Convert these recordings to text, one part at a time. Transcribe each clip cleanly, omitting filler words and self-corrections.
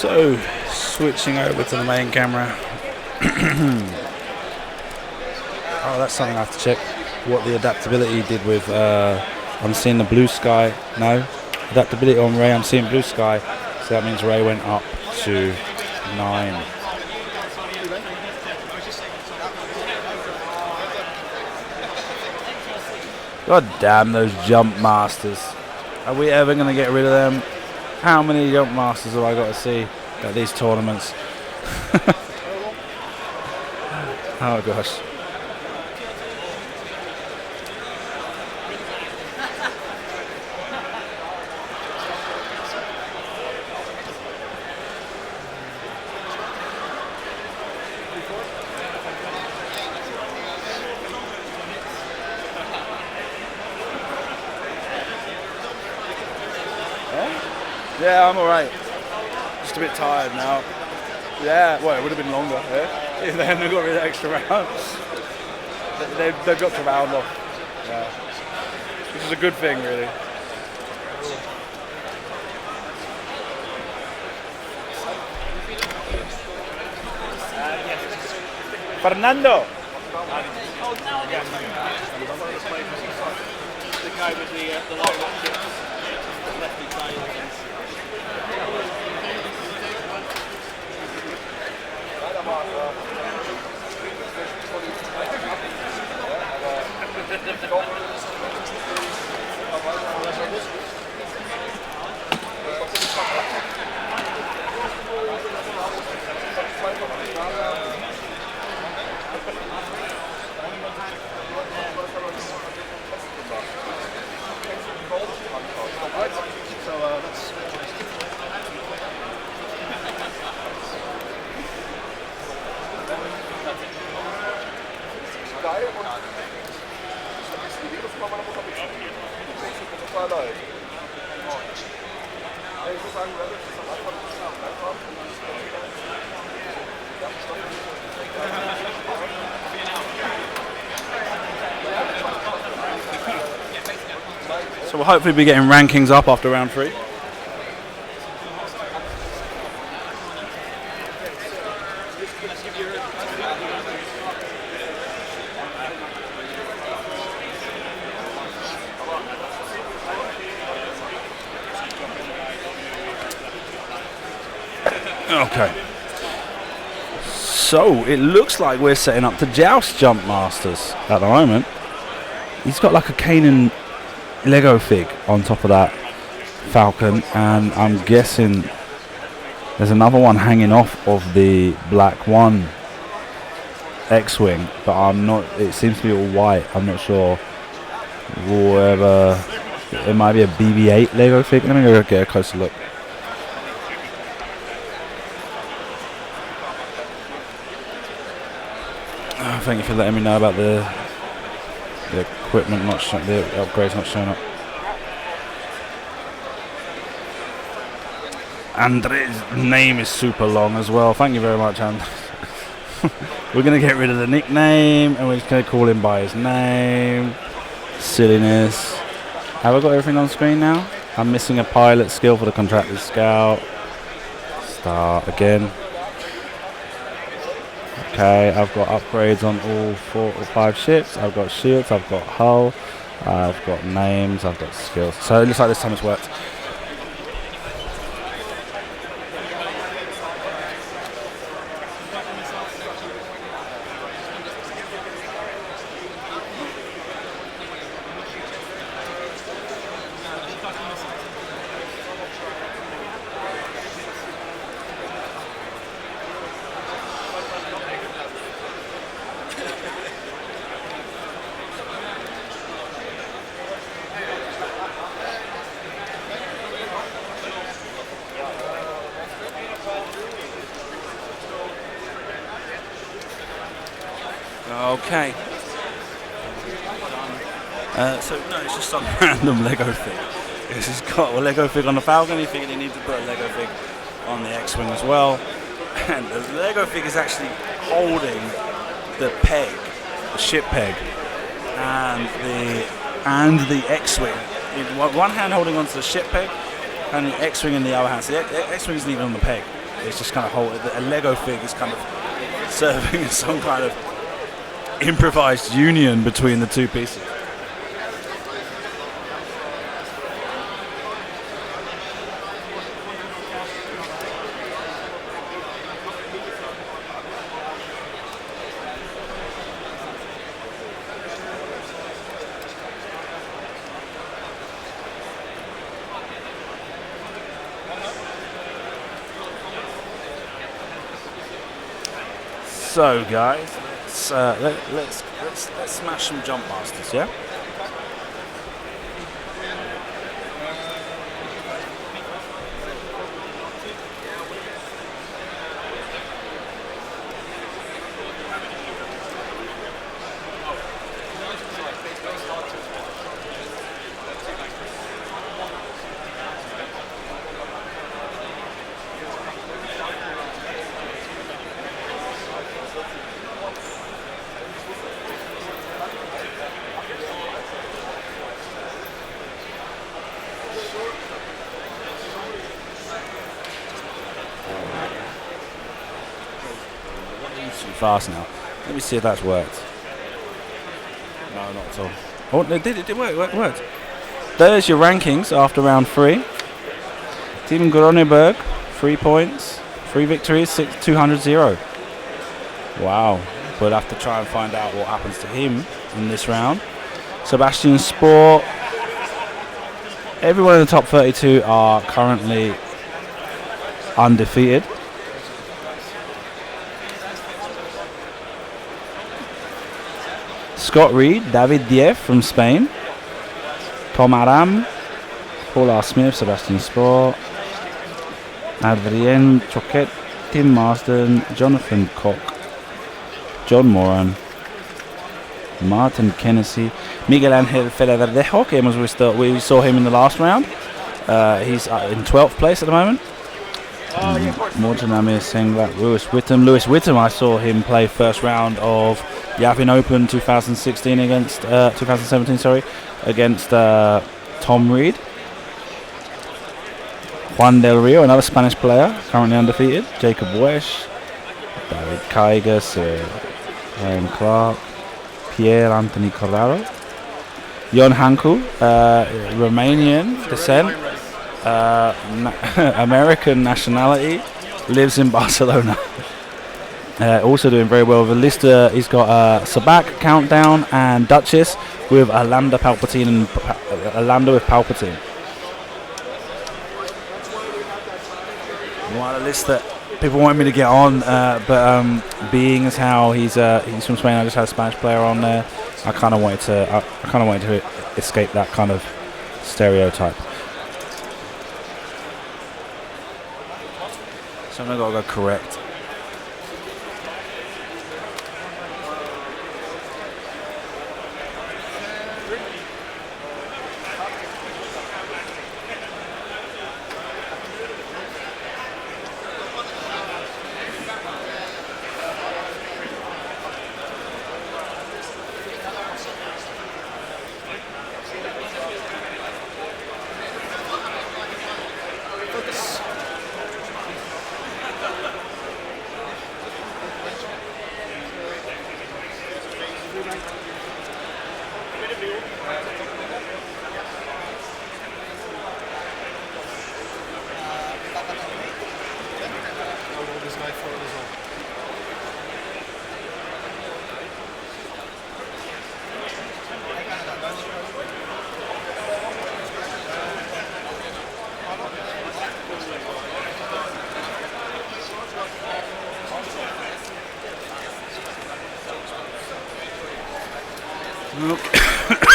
So, switching over to the main camera. Oh, that's something I have to check. What the adaptability did with. I'm seeing the blue sky. No. Adaptability on Ray, I'm seeing blue sky. So that means Ray went up to 9. God damn those jump masters. Are we ever going to get rid of them? How many jump masters have I got to see at these tournaments? Oh gosh. Yeah, I'm alright. Just a bit tired now. Yeah, well, it would have been longer if they hadn't got rid of extra rounds. They've got to round off. Yeah. Which is a good thing, really. Fernando! The guy with the long chips. Lefty side. So we'll hopefully be getting rankings up after round 3. Okay. So it looks like we're setting up to joust jump masters at the moment. He's got like a Kanan Lego fig on top of that Falcon, and I'm guessing there's another one hanging off of the Black One X-Wing, but I'm not, it seems to be all white. I'm not sure whether it might be a BB-8 Lego fig. Let me go get a closer look. Thank you for letting me know about the equipment not showing, the upgrades not showing up. Andrez's name is super long as well. Thank you very much, And. We're going to get rid of the nickname and we're just going to call him by his name. Silliness. Have I got everything on screen now? I'm missing a pilot skill for the contracted scout. Start again. Okay, I've got upgrades on all 4 or 5 ships. I've got shields, I've got hull, I've got names, I've got skills. So it looks like this time it's worked. Okay. So no, it's just some random Lego fig. This has got a Lego fig on the Falcon. He figured he needed to put a Lego fig on the X-Wing as well. And the Lego fig is actually holding the peg, the ship peg, and the X-Wing. In one hand holding onto the ship peg, and the X-Wing in the other hand. So the X-Wing isn't even on the peg. it's just kind of a Lego fig is kind of serving as some kind of improvised union between the two pieces. So guys, let's smash some jump masters, yeah? Fast now. Let me see if that's worked. No, not at all. Oh, it did. It did work. It worked. There's your rankings after round 3. Team Groneberg, 3 points, 3 victories, 200-0. Wow. We'll have to try and find out what happens to him in this round. Sebastian Spohr. Everyone in the top 32 are currently undefeated. Scott Reed, David Dief from Spain, Tom Aram, Paul R. Smith, Sebastian Spohr, Adrien Choquet, Tim Marsden, Jonathan Koch, John Moran, Martin Kennedy, Miguel Angel Feleverdejo, que we saw him in the last round. He's in 12th place at the moment. Morton Amir Senglat, Lewis Whittam, I saw him play first round of Yavin Open 2016 against 2017, sorry, against Tom Reed. Juan Del Rio, another Spanish player, currently undefeated. Jacob Wesch, David Kaigas, Aaron Clark, Pierre Anthony Corrado, Jon Hanku, Romanian descent. American nationality, lives in Barcelona. Also doing very well. The list, he's got Sabak, Countdown, and Duchess with Lambda Palpatine and Lambda with Palpatine. One of the lists that people want me to get on, but being as how he's from Spain, I just had a Spanish player on there. I kind of wanted to escape that kind of stereotype. So I'm going to go correct.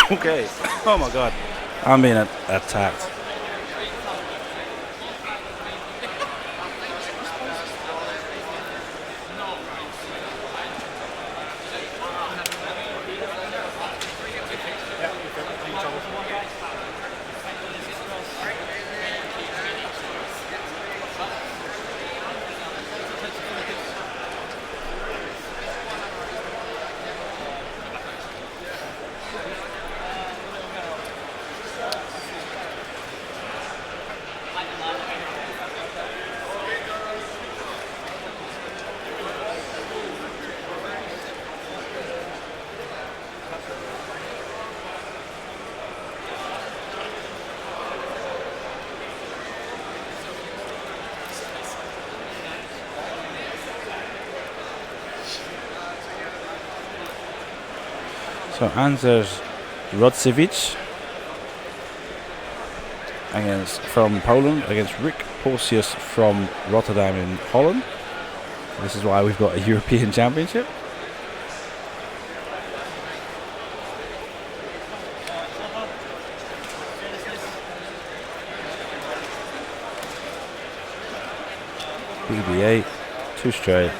Okay. Oh my God. I'm being attacked. So Andrezej Rodziewicz from Poland against Rick Porsius from Rotterdam in Holland. This is why we've got a European Championship. BB8, 2 straight.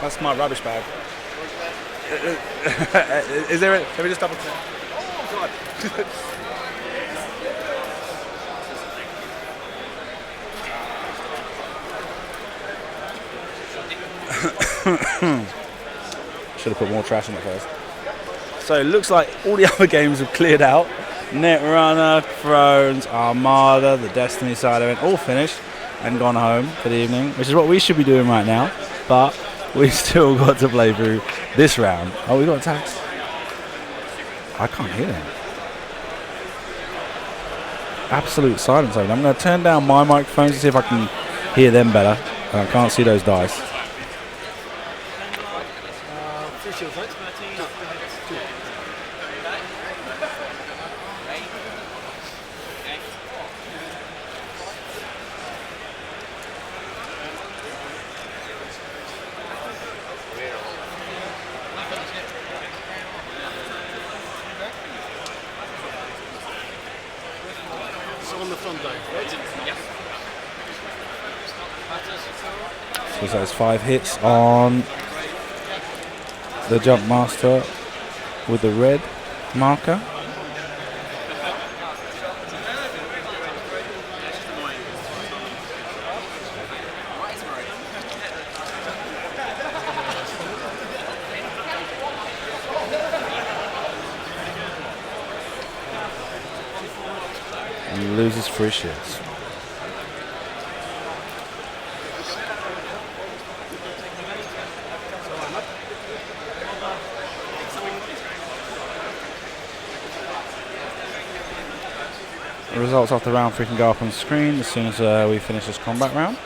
That's my rubbish bag. Is there? Let me just double check. Oh God! Should have put more trash in it first. So it looks like all the other games have cleared out. Netrunner, Thrones, Armada, the Destiny side event, all finished and gone home for the evening, which is what we should be doing right now. But we still got to play through this round. Oh, we got attacks. I can't hear them. Absolute silence over there. I'm going to turn down my microphone to see if I can hear them better. I can't see those dice. On the front line, right? So that's 5 hits on the Jump Master with the red marker. And loses 3 shields. The results after round 3 can go up on screen as soon as we finish this combat round.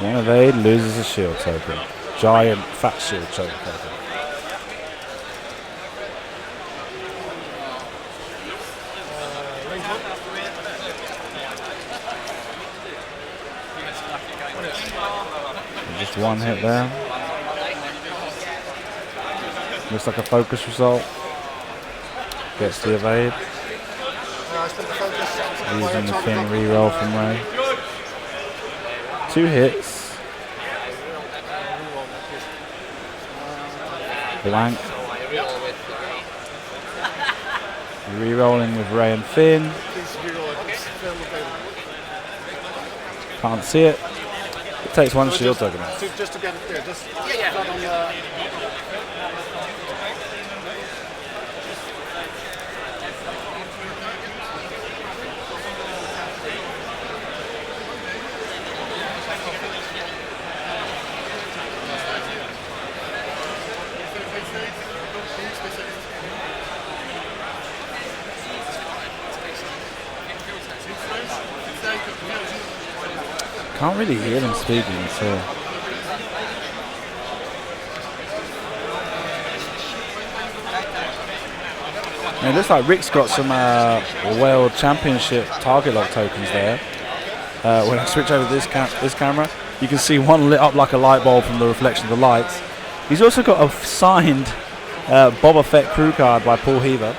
One evade, loses a shield token. Giant fat shield token. Just 1 hit there. Looks like a focus result. Gets the evade. Using the thin reroll from Ray. 2 hits. Blank. Rerolling with Ray and Finn. Can't see it. It takes 1 shield token. Just to get it there. Just can't really hear them speaking, so. And it looks like Rick's got some World Championship target lock tokens there. When I switch over to this camera, you can see one lit up like a light bulb from the reflection of the lights. He's also got a signed Boba Fett crew card by Paul Heaver.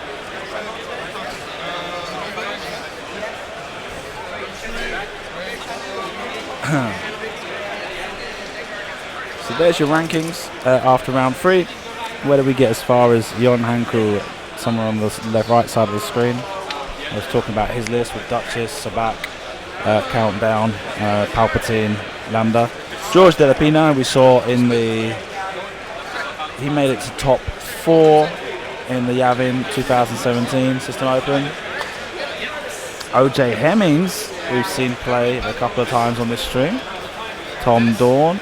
So there's your rankings after round 3. Where do we get as far as Jon Hankel, somewhere on the right side of the screen? I was talking about his list with Duchess, Sabak, Countdown, Palpatine, Lambda. George Delapina, we saw in the... He made it to top 4 in the Yavin 2017 System Open. OJ Hemmings, we've seen play a couple of times on this stream. Tom Dawn.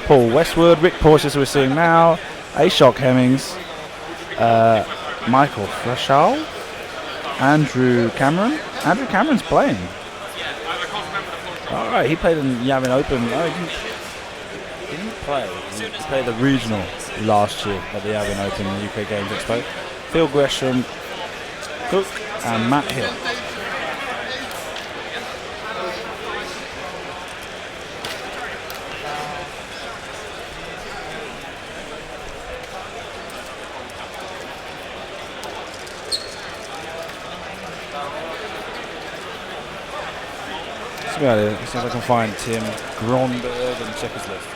Paul Westwood, Rick Porsius we're seeing now. Ashok Hemmings. Michael Frashal. Andrew Cameron. Andrew Cameron's playing. Alright, he played in Yavin Open. Oh, he didn't play. He played the regional last year at the Yavin Open UK Games Expo. Phil Gresham, Cook, and Matt Hill. Let's see if I can find Tim Gronberg and check his list.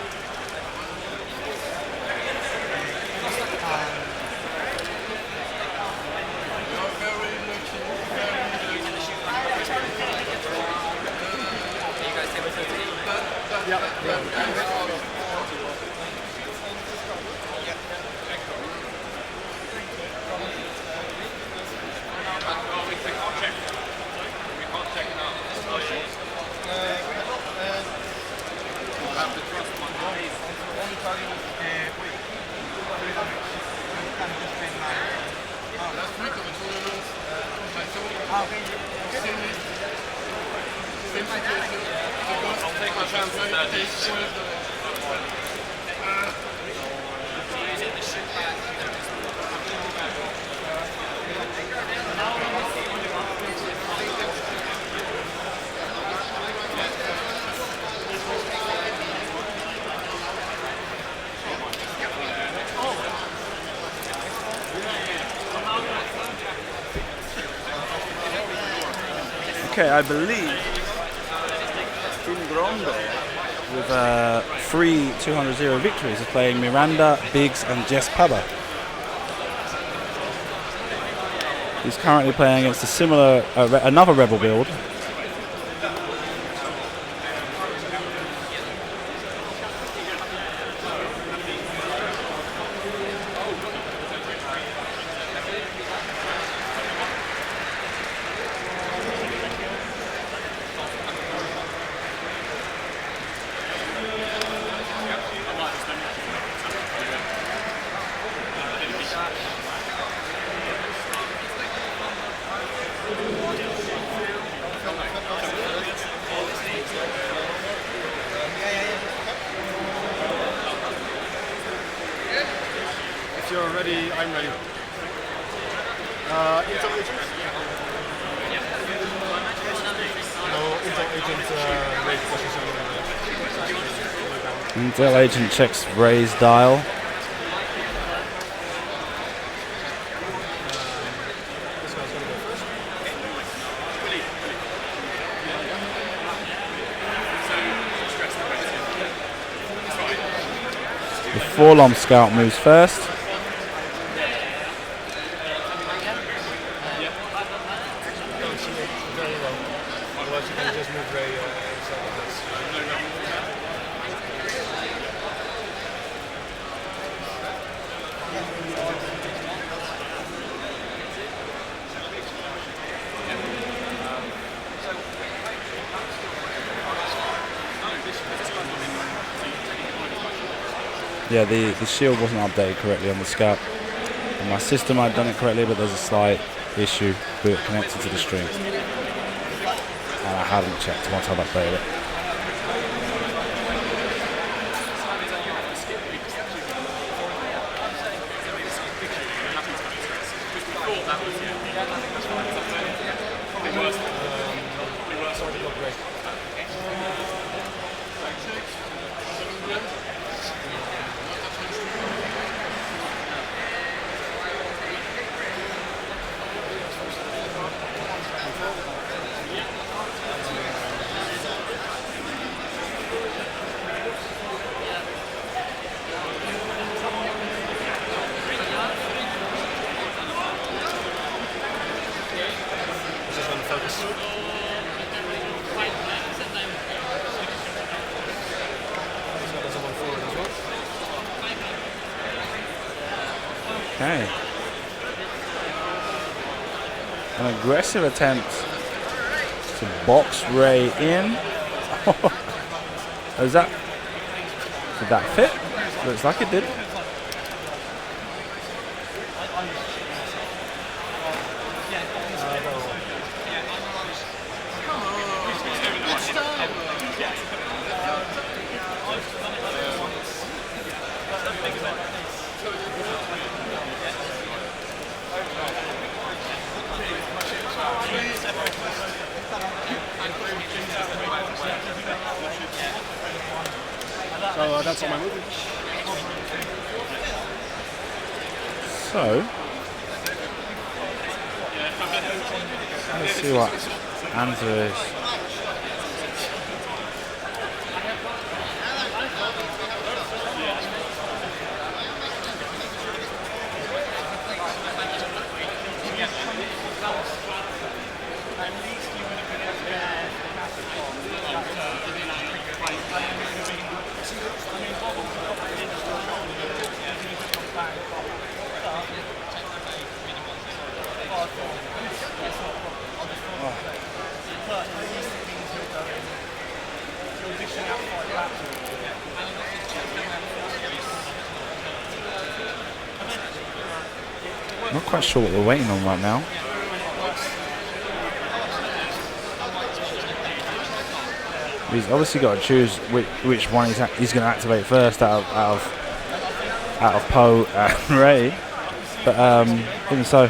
Okay, I believe Tim Gronberg with 3 200-0 victories is playing Miranda, Biggs and Jess Pabba. He's currently playing against a similar, another Rebel build. If you're ready, I'm ready. Intel agent? No, Intel agent raise position. Intel agent checks Ray's dial. This guy's gonna go first. The Forlom Scout moves first. Don't see it very well. Otherwise you can just move Ray inside of this. Yeah, the shield wasn't updated correctly on the Scout. On my system I'd done it correctly, but there's a slight issue with it connected to the stream. And I hadn't checked once I'd updated it. Just on the focus. There's a 1 forward as well. Okay. An aggressive attempt to box Ray in. Did that fit? Looks like it did. So that's all my movement. So, let's see what Andrezej. Not quite sure what we're waiting on right now. He's obviously got to choose which one he's going to activate first out of Poe and Ray. But even so,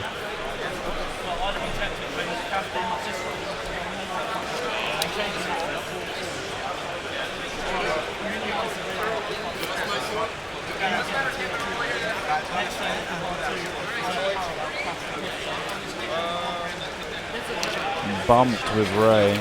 bumped with Ray.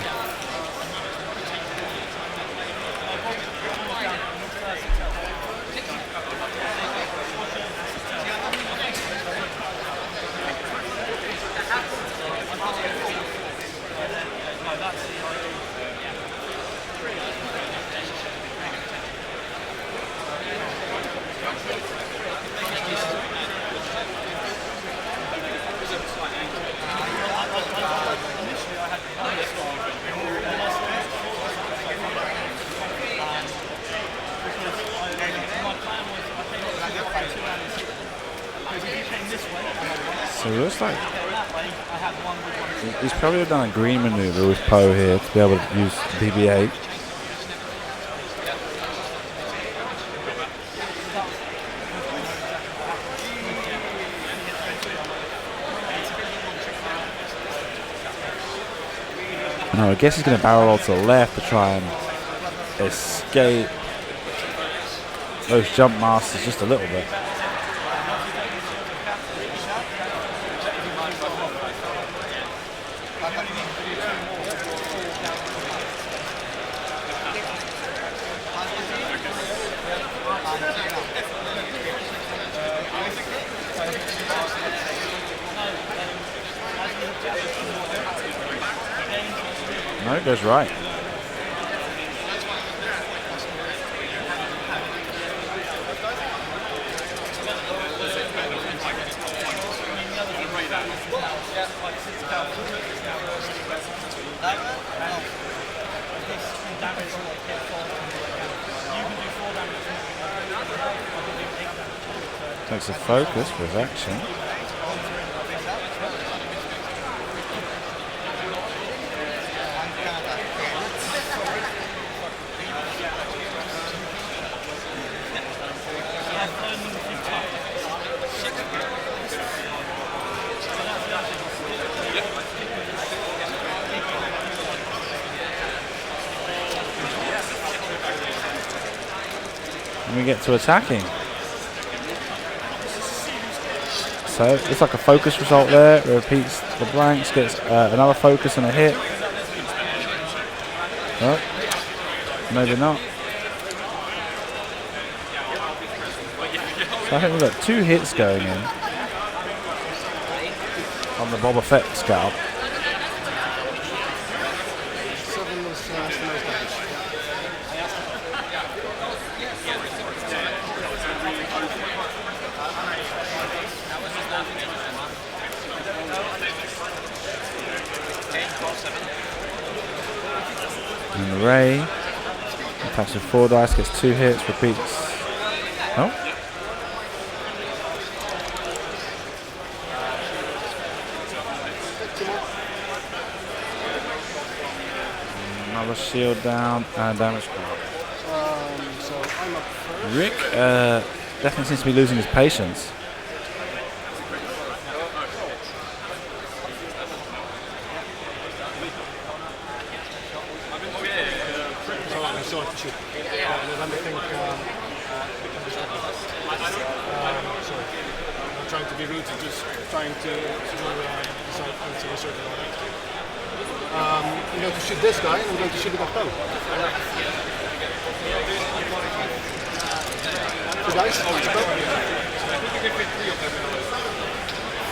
So it looks like he's probably done a green maneuver with Poe here to be able to use BB-8. No, I guess he's going to barrel roll to the left to try and escape those jump masters just a little bit. No, it goes right. Takes a focus for his action. And we get to attacking. So it's like a focus result there. It repeats the blanks, gets another focus and a hit. Oh, maybe not. So I think we've got 2 hits going in on the Boba Fett scalp. 7 was the most damage. And the Ray attacks with 4 dice, gets 2 hits, repeats. Oh. Another shield down and damage card. So I'm up first. Rick definitely seems to be losing his patience. I still have to shoot. Let me think. Sorry. I'm trying to be rude and just trying to decide answer a certain order. I'm going to shoot this guy and I'm going to shoot it up bow. 2 dice.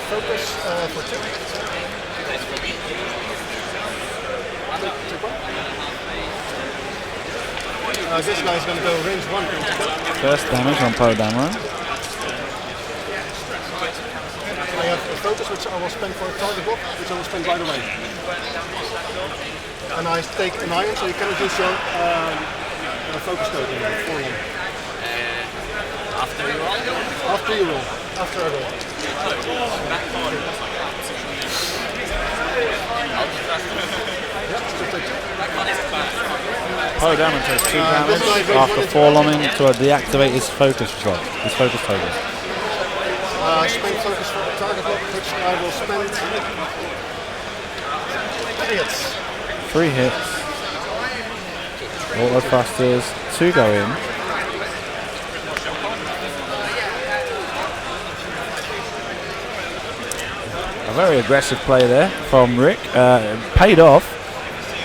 Focus for 2. This guy is going to go range 1. First damage on Poe Dameron. I have a focus which I will spend for a target block, which I will spend right away. And I take an iron, so you cannot use your focus token for him. After you roll? After you roll. After I roll. Poe Dameron takes 2 damage after forelomming to deactivate his focus result. His focus token. Spend focus for a target block, which I will spend 3 hits. 3 hits. Auto thrusters. 2 go in. A very aggressive play there from Rick. Paid off.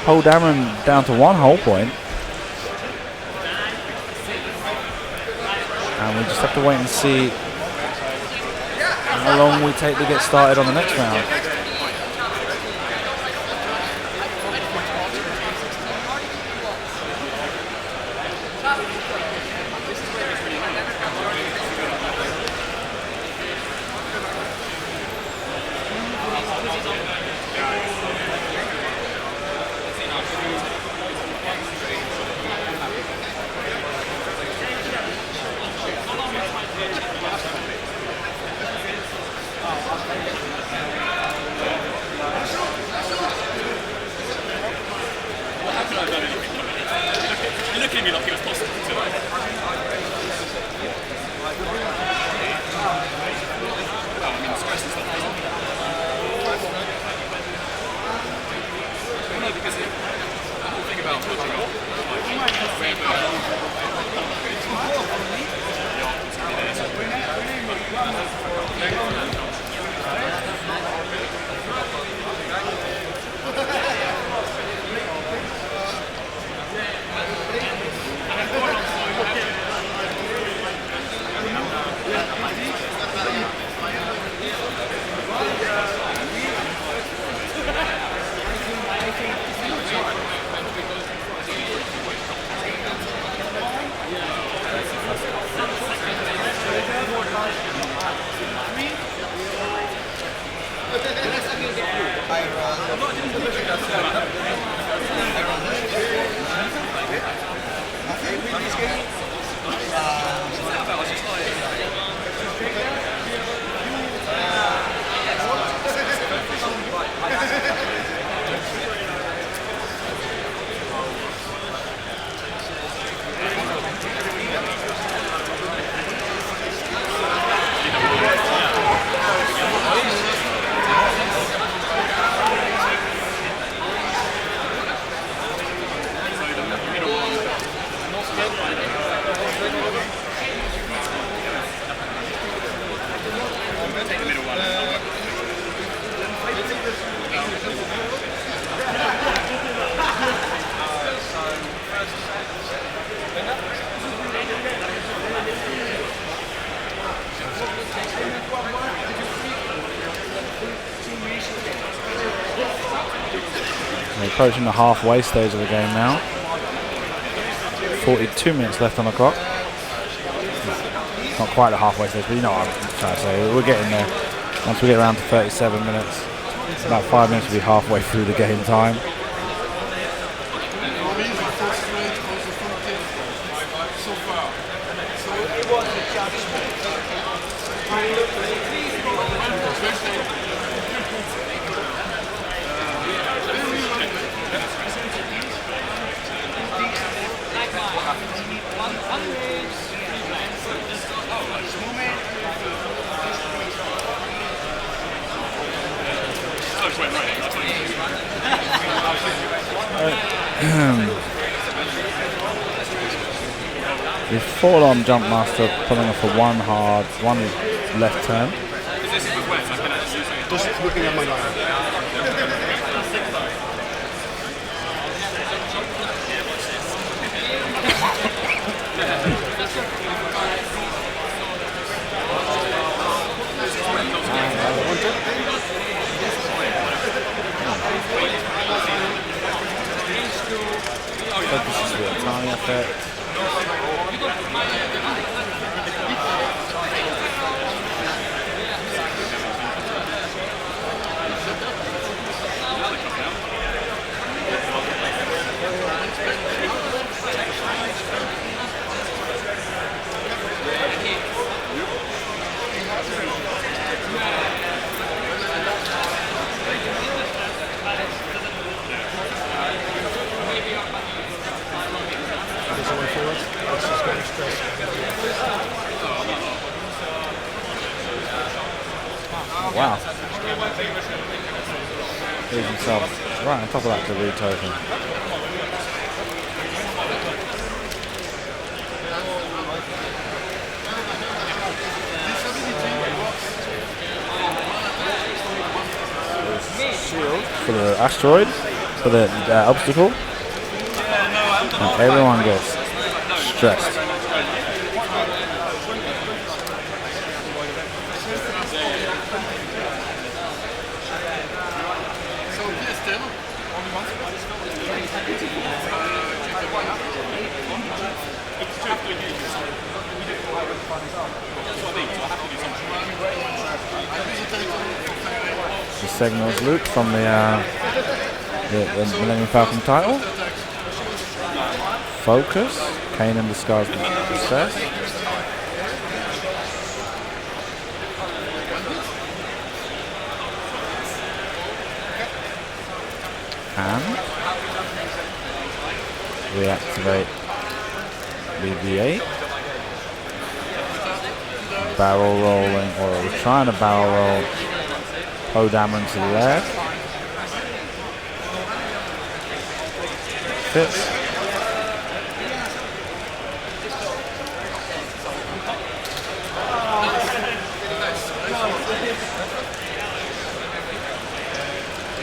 Poe Dameron down to 1 hull point. And we just have to wait and see how long we take to get started on the next round. You're looking at me like it was possible today. No, because the whole thing about approaching the halfway stage of the game now. 42 minutes left on the clock. Not quite the halfway stage, but you know what I'm trying to say. We're getting there. Once we get around to 37 minutes, about 5 minutes will be halfway through the game time. The full-on jump master pulling off a one left turn. Just looking at my line. Focuses the timing effect. Wow. Here's himself right on top of that debris token. Shield for the asteroid, for the obstacle. And everyone gets stressed. The signals Luke from the Millennium Falcon title. Focus. Kane in disguise with success. And reactivate BB-8. Barrel rolling, or we're trying to barrel roll Poe Dameron to the left. Fits.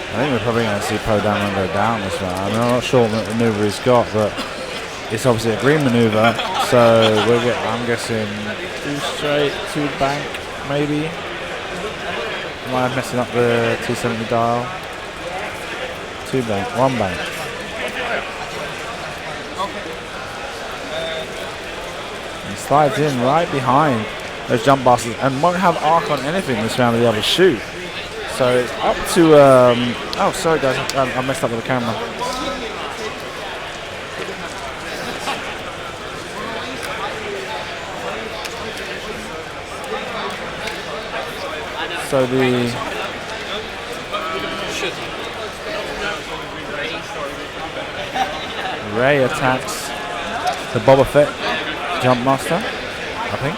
I think we're probably going to see Poe Dameron go down this round. I'm not sure what maneuver he's got, but it's obviously a green maneuver, so I'm guessing 2 straight, 2 bank, maybe. Am I messing up the 270 dial? 2 bank, 1 bank. And slides in right behind those jump busters and won't have arc on anything this round to be able to shoot. So it's up to, oh sorry guys, I messed up with the camera. So the Ray attacks the Boba Fett jump master, I think.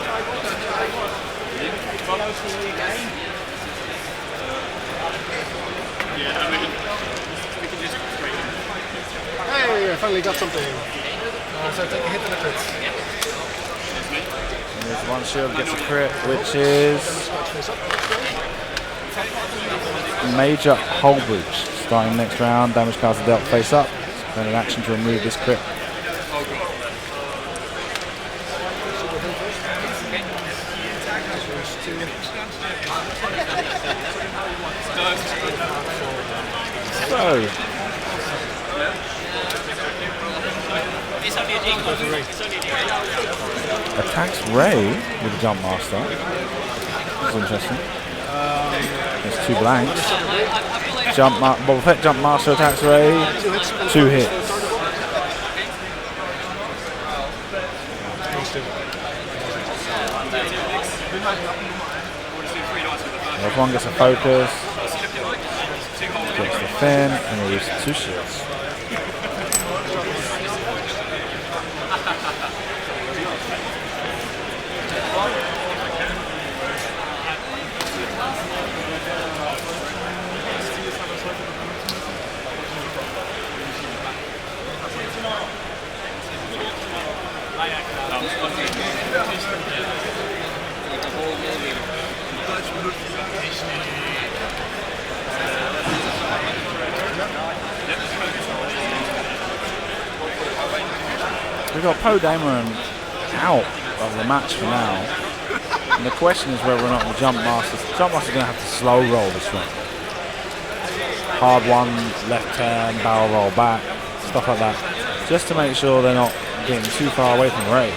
Hey, I finally got something. So I take a hit and a crit. There's one shield gets a crit, which is Major Hull Breach. Starting next round, damage cards are dealt face up. Spend an action to remove this crit. So, Attacks Ray with the jump master. That's interesting. There's 2 blanks. Boba Fett jump master attacks Ray. 2 hits. If one gets a focus, gets the fin, and he uses 2 shields. We've got Poe Dameron out of the match for now. And the question is whether or not the Jump Master's going to have to slow roll this one. Hard one, left turn, barrel roll back, stuff like that. Just to make sure they're not getting too far away from Ray.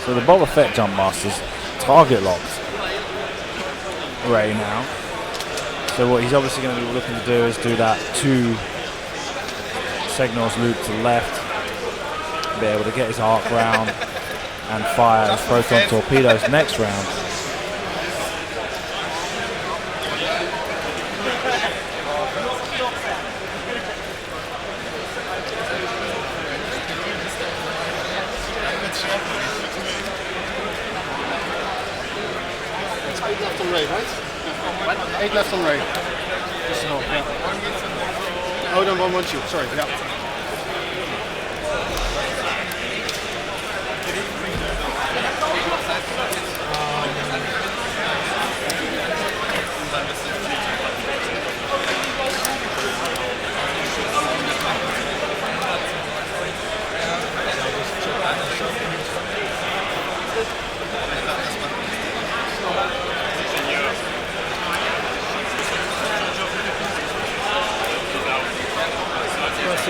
So the Boba Fett Jump Masters target locked Ray now. So what he's obviously going to be looking to do is do that 2 signals loop to the left, be able to get his arc round and fire his proton torpedoes next round. It's 8 left on Ray, right? 8 left on Ray. Just no, yeah. Oh, no, 1 shield, sorry, yeah.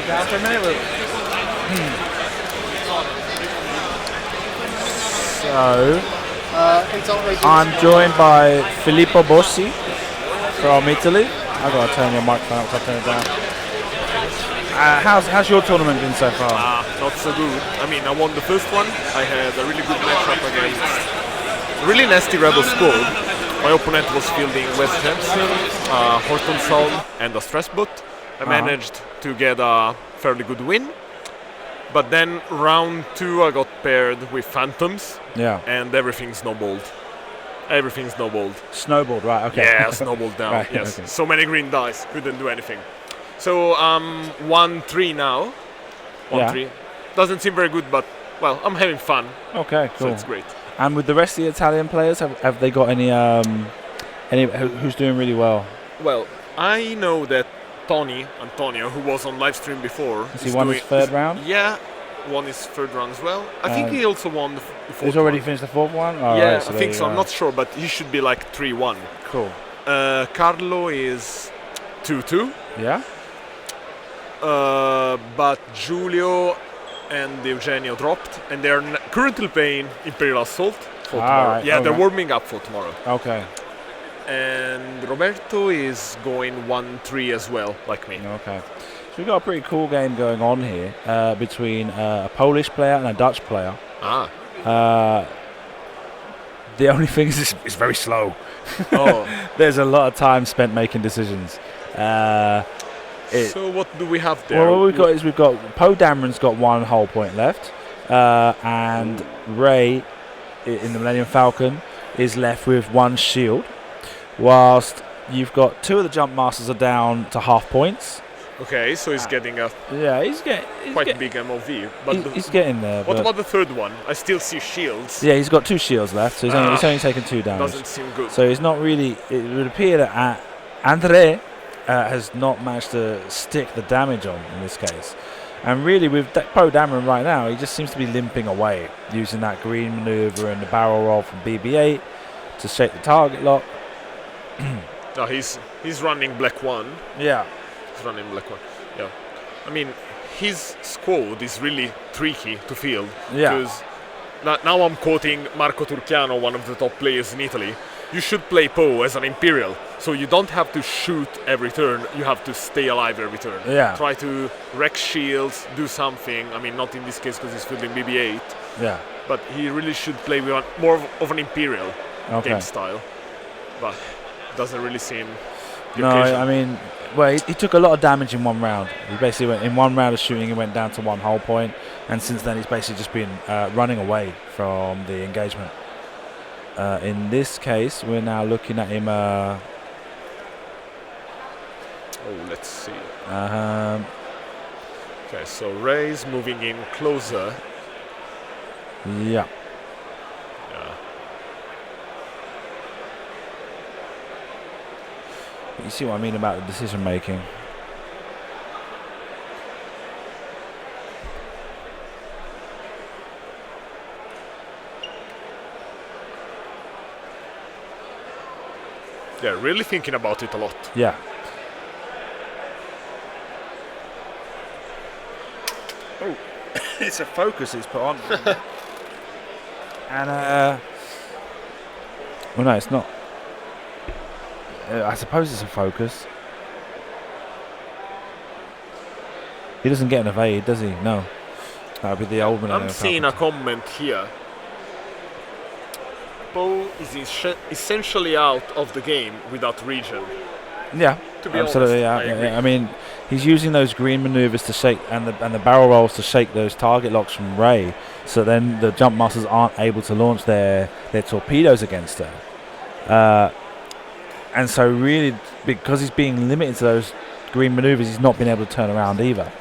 After a minute, so I'm joined by Filippo Bossi from Italy. I've got to turn your microphone up, so I'll turn it down. How's your tournament been so far? Not so good. I mean, I won the first one. I had a really good matchup against a really nasty Rebel squad. My opponent was fielding Wes Jensen, Horton Salm, and a Stressbot. I managed to get a fairly good win. But then round 2 I got paired with Phantoms. Yeah. And everything snowballed. Snowballed, right, okay. Yeah, snowballed down, right, yes. okay. So many green dice, couldn't do anything. So 1-3 now. 1-3. Yeah. Doesn't seem very good, but, well, I'm having fun. Okay, cool. So it's great. And with the rest of the Italian players, have they got any who's doing really well? Well, I know that Antonio, who was on live stream before, Has he won his 3rd round? Yeah, won his 3rd round as well. I think he also won the 4th He's already one. finished the 4th one? Oh, Yeah, right, so I think so. go. I'm not sure, but he should be like 3-1. Cool. Carlo is 2-2. Yeah? But Giulio and Eugenio dropped, and they're currently playing Imperial Assault for tomorrow. Right, yeah, okay. they're warming up for tomorrow. Okay. And Roberto is going 1-3 as well, like me. Okay. So we've got a pretty cool game going on here between a Polish player and a Dutch player. The only thing is it's very slow. Oh. There's a lot of time spent making decisions. So what do we have there? Well, what we've got Poe Dameron's got 1 whole point left, and Ray in the Millennium Falcon is left with 1 shield, whilst you've got 2 of the Jump Masters are down to half points. Okay, so he's getting a He's big MOV. But he's getting there. What about the 3rd one? I still see shields. Yeah, he's got 2 shields left, so he's only taken 2 damage. Doesn't seem good. So it's not really. It would appear that Andrezej has not managed to stick the damage on in this case. And really, with Poe Dameron right now, he just seems to be limping away, using that green maneuver and the barrel roll from BB-8 to shake the target lock. No, he's running black 1. Yeah. He's running black 1. Yeah. I mean, his squad is really tricky to field. Yeah. Because now I'm quoting Marco Turchiano, one of the top players in Italy. You should play Poe as an Imperial, so you don't have to shoot every turn, you have to stay alive every turn. Yeah. Try to wreck shields, do something. I mean, not in this case because he's fielding BB-8, Yeah. but he really should play with more of an Imperial game style. But doesn't really seem the No, occasion. I mean, well, he took a lot of damage in one round. He basically went in one round of shooting, he went down to 1 hull point, and since then he's basically just been running away from the engagement. In this case, we're now looking at him. Oh, let's see. Okay, so Ray's moving in closer. Yeah. Yeah. You see what I mean about the decision making. Yeah, really thinking about it a lot. Yeah. Oh, it's a focus he's put on. And, well, no, it's not. I suppose it's a focus. He doesn't get an evade, does he? No. That would be the old one. I'm seeing a comment here. Poe is essentially out of the game without region. Yeah, To be absolutely. honest, I agree. I mean, he's using those green maneuvers to shake and the barrel rolls to shake those target locks from Ray, so then the jump masters aren't able to launch their torpedoes against her. And so really, because he's being limited to those green maneuvers, he's not been able to turn around either.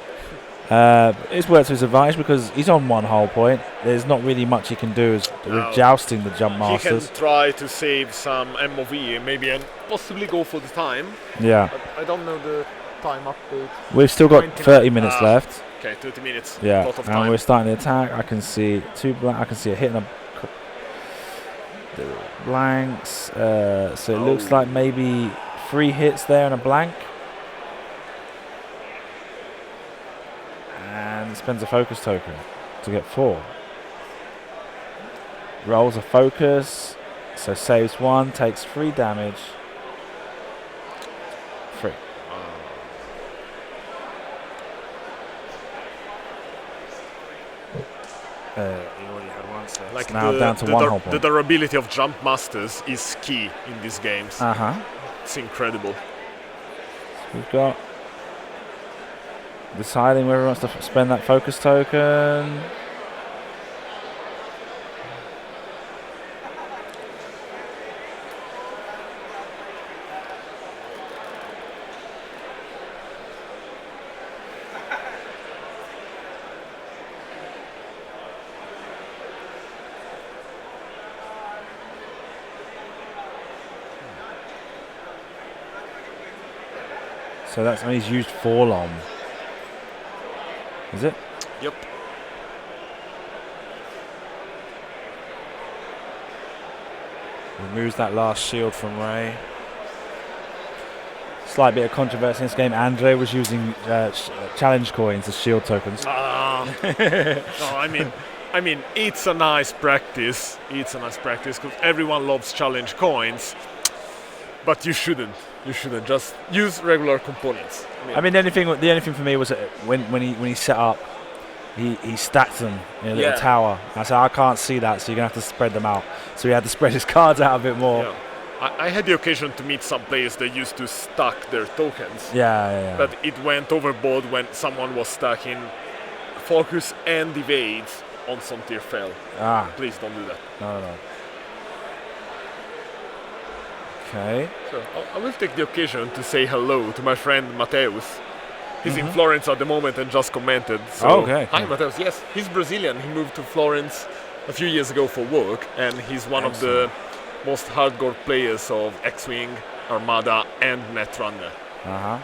It's worked to his advantage because he's on 1 hull point. There's not really much he can do with jousting the jump He masters. can try to save some MOV maybe and possibly go for the time. Yeah, I don't know the time update. we've still got 20 30 minutes left. Okay, 30 minutes. Yeah, Lot of and time. we're starting the attack. I can see 2 blanks. I can see a hit and the blanks. So it looks like maybe 3 hits there and a blank. And spends a focus token to get 4. Rolls a focus, so saves 1, takes 3 damage. 3. He already had 1, so Like it's now down to 1 hull the point. durability of jump masters is key in these games. It's incredible. We've got deciding whether he wants to spend that focus token. So that's when he's used 4 long. Is it? Yep. Removes that last shield from Ray. Slight bit of controversy in this game. Andrezej was using challenge coins as shield tokens. No, I mean, it's a nice practice. It's a nice practice because everyone loves challenge coins, but you shouldn't. You shouldn't just use regular components. I mean, the only thing for me was that when he set up, he stacked them in a little tower. I said I can't see that, so you're gonna have to spread them out. So he had to spread his cards out a bit more. Yeah. I had the occasion to meet some players that used to stack their tokens. Yeah. But it went overboard when someone was stacking focus and evades on some tier fail. Please don't do that. No. Okay. So I will take the occasion to say hello to my friend Mateus. He's in Florence at the moment and just commented. So, okay. Hi Mateus. Yes, he's Brazilian. He moved to Florence a few years ago for work, and he's one of the most hardcore players of X-Wing, Armada, and Netrunner. Uh-huh.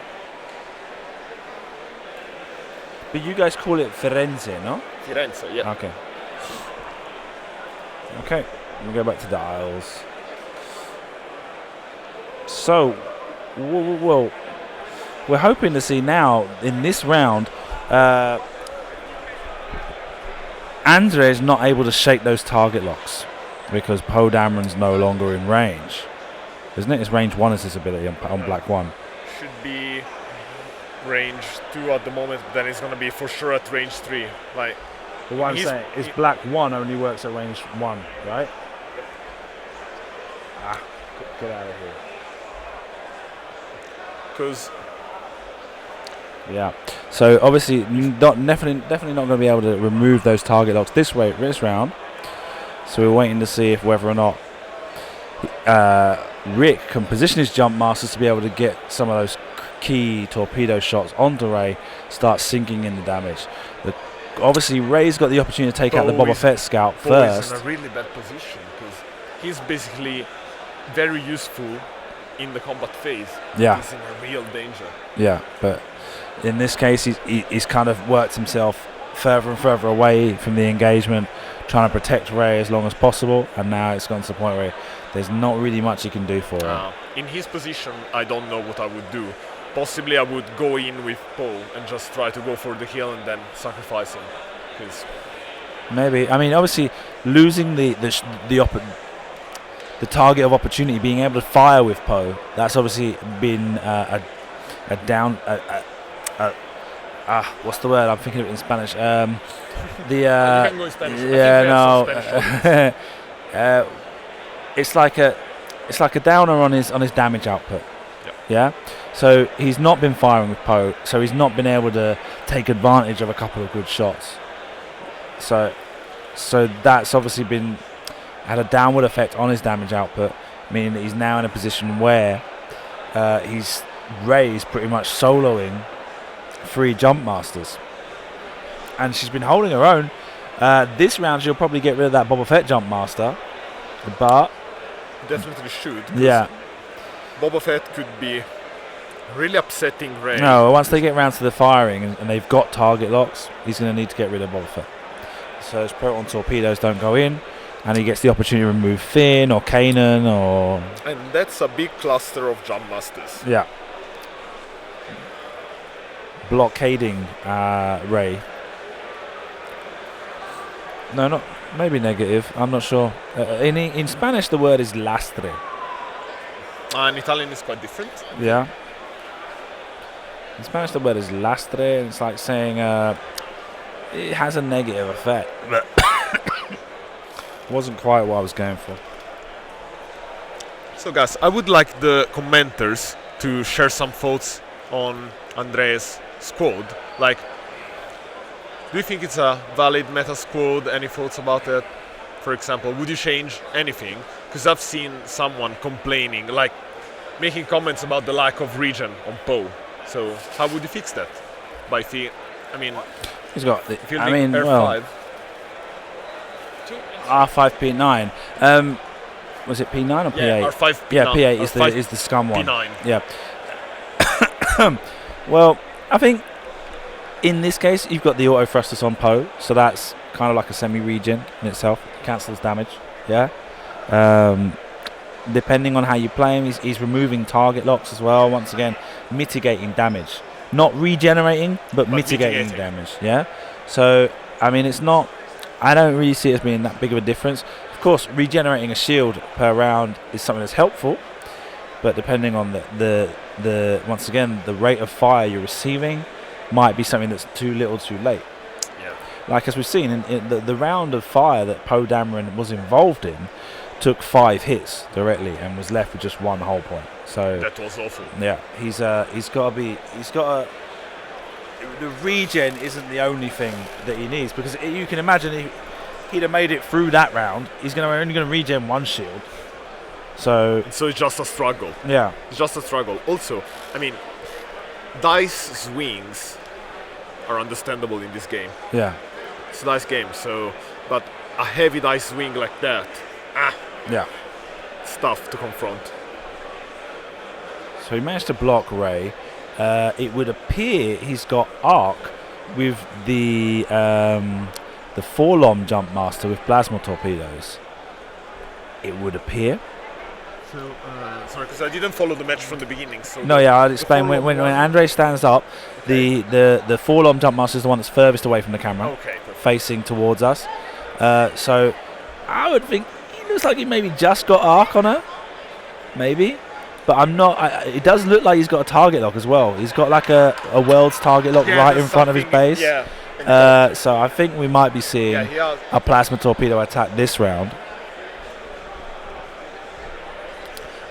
But you guys call it Firenze, no? Firenze, yeah. Okay. Okay, we go back to the Isles. So, well, we're hoping to see now in this round, Andrezej not able to shake those target locks because Poe Dameron's no longer in range, isn't it? It's range 1 is his ability on black 1. Should be range 2 at the moment, but then it's going to be for sure at range 3. Like, But what I'm saying is black 1 only works at range 1, right? Get out of here. Because Yeah. So obviously, definitely not going to be able to remove those target locks this round. So we're waiting to see if whether or not Rick can position his jump masters to be able to get some of those key torpedo shots onto Ray, start sinking in the damage. Obviously, Ray's got the opportunity to take out the Boba Fett scout first. He's in a really bad position because he's basically very useful in the combat phase. Yeah. He's in a real danger. Yeah, but in this case, he's kind of worked himself further and further away from the engagement, trying to protect Ray as long as possible, and now it's gone to the point where there's not really much he can do for him. In his position, I don't know what I would do. Possibly I would go in with Poe and just try to go for the hill and then sacrifice him. Maybe. I mean, obviously, losing the target of opportunity, being able to fire with Poe, that's obviously been a down. What's the word? I'm thinking of it in Spanish. You can go in Spanish. It's like a downer on his damage output. Yeah. So he's not been firing with Poe, so he's not been able to take advantage of a couple of good shots. So that's obviously had a downward effect on his damage output, meaning that he's now in a position where Ray's pretty much soloing 3 jump masters, and she's been holding her own. This round she'll probably get rid of that Boba Fett jump master, but definitely should. Yeah. Boba Fett could be really upsetting Ray. No, once they get round to the firing and they've got target locks, he's going to need to get rid of Boba Fett. So his proton torpedoes don't go in, and he gets the opportunity to remove Finn or Kanan or... And that's a big cluster of jump masters. Yeah. Blockading Ray. No, not... Maybe negative. I'm not sure. In Spanish, the word is lastre. In Italian, it's quite different. Yeah. In Spanish, the word is lastre, and it's like saying it has a negative effect, but wasn't quite what I was going for. So, guys, I would like the commenters to share some thoughts on Andrezej's squad. Like, do you think it's a valid meta squad? Any thoughts about it? For example, would you change anything? Because I've seen someone complaining, like making comments about the lack of regen on Poe. So how would you fix that? He's got the... R5. R5 P9. Was it P9 or P8? Yeah, R5 P9. Yeah, P8 is the scum one. P9. Yeah. Well, I think in this case you've got the auto thrusters on Poe, so that's kind of like a semi-regen in itself. Cancels damage. Yeah. Depending on how you play him, he's removing target locks as well. Once again, mitigating damage, not regenerating, but mitigating damage. Yeah. So I mean, it's not. I don't really see it as being that big of a difference. Of course, regenerating a shield per round is something that's helpful, but depending on the once again the rate of fire you're receiving, might be something that's too little, too late. Yeah. Like as we've seen in the round of fire that Poe Dameron was involved in, took 5 hits directly and was left with just 1 whole point. So that was awful. Yeah, he's got to. The regen isn't the only thing that he needs, because you can imagine he'd have made it through that round. He's only going to regen 1 shield. So it's just a struggle. Yeah, it's just a struggle. Also, I mean, dice swings are understandable in this game. Yeah, it's a dice game. So, but a heavy dice swing like that, yeah, it's tough to confront. So he managed to block Ray. it would appear he's got arc with the forlom jump master with plasma torpedoes. It would appear. So, sorry, because I didn't follow the match from the beginning. So No, yeah, I'll explain. When Andrezej stands up, the forlom jump master is the one that's furthest away from the camera, Okay, perfect. facing towards us. So I would think he looks like he maybe just got arc on her, maybe. But I'm not. It does look like he's got a target lock as well. He's got like a world's target lock right there's in front of his something- base. Yeah. So I think we might be seeing Yeah, he has. a plasma torpedo attack this round.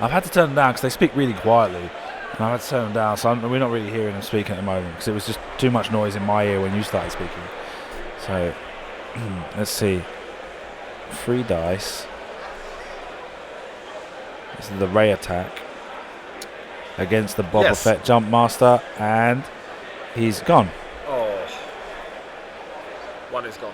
I've had to turn them down because they speak really quietly. And I've had to turn them down, so we're not really hearing them speaking at the moment because it was just too much noise in my ear when you started speaking. So let's see. 3 dice. This is the Ray attack against the Boba Yes. Fett Jump Master, and he's gone. Oh. One is gone.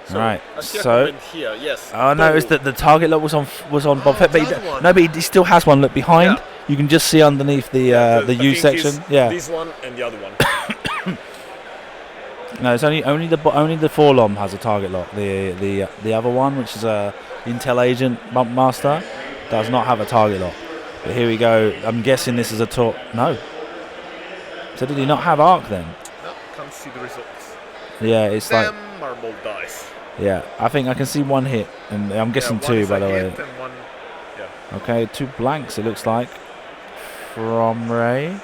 So, Right, I see a so- comment here, yes. I noticed that the target lock was on Boba Fett, but the other one. no, but he still has one. Look behind, Yeah. you can just see underneath the I U think section. it's Yeah, This one and the other one. no, it's only the forlom has a target lock. The other one, which is a Intel agent bump master, does not have a target lock. But here we go. I'm guessing this is a no. So did he not have arc then? No, can't see the results. Yeah, it's like Damn marble dice. yeah. I think I can see one hit, and I'm guessing Yeah, one 2 is by a the way. hit and one, yeah. Okay, 2 blanks it looks like from Ray.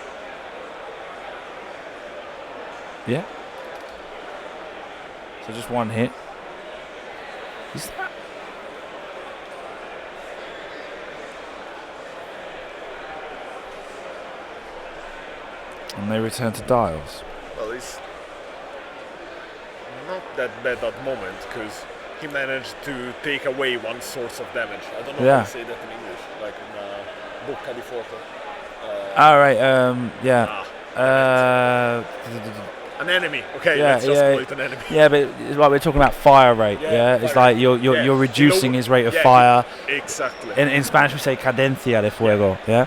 Yeah. So just 1 hit. Is that? And they return to dials. Well, it's not that bad at the moment because he managed to take away one source of damage. I don't know Yeah. how to say that in English, like in Bocca di Fuoco. All right. Yeah. An enemy. Okay, Yeah, let's just yeah. call it an enemy. Yeah, but it's like we're talking about fire rate. Yeah, Yeah, it's fire like you're Yeah. you're reducing Low- his rate of yeah, fire. Exactly. In Spanish we say cadencia de fuego. Yeah,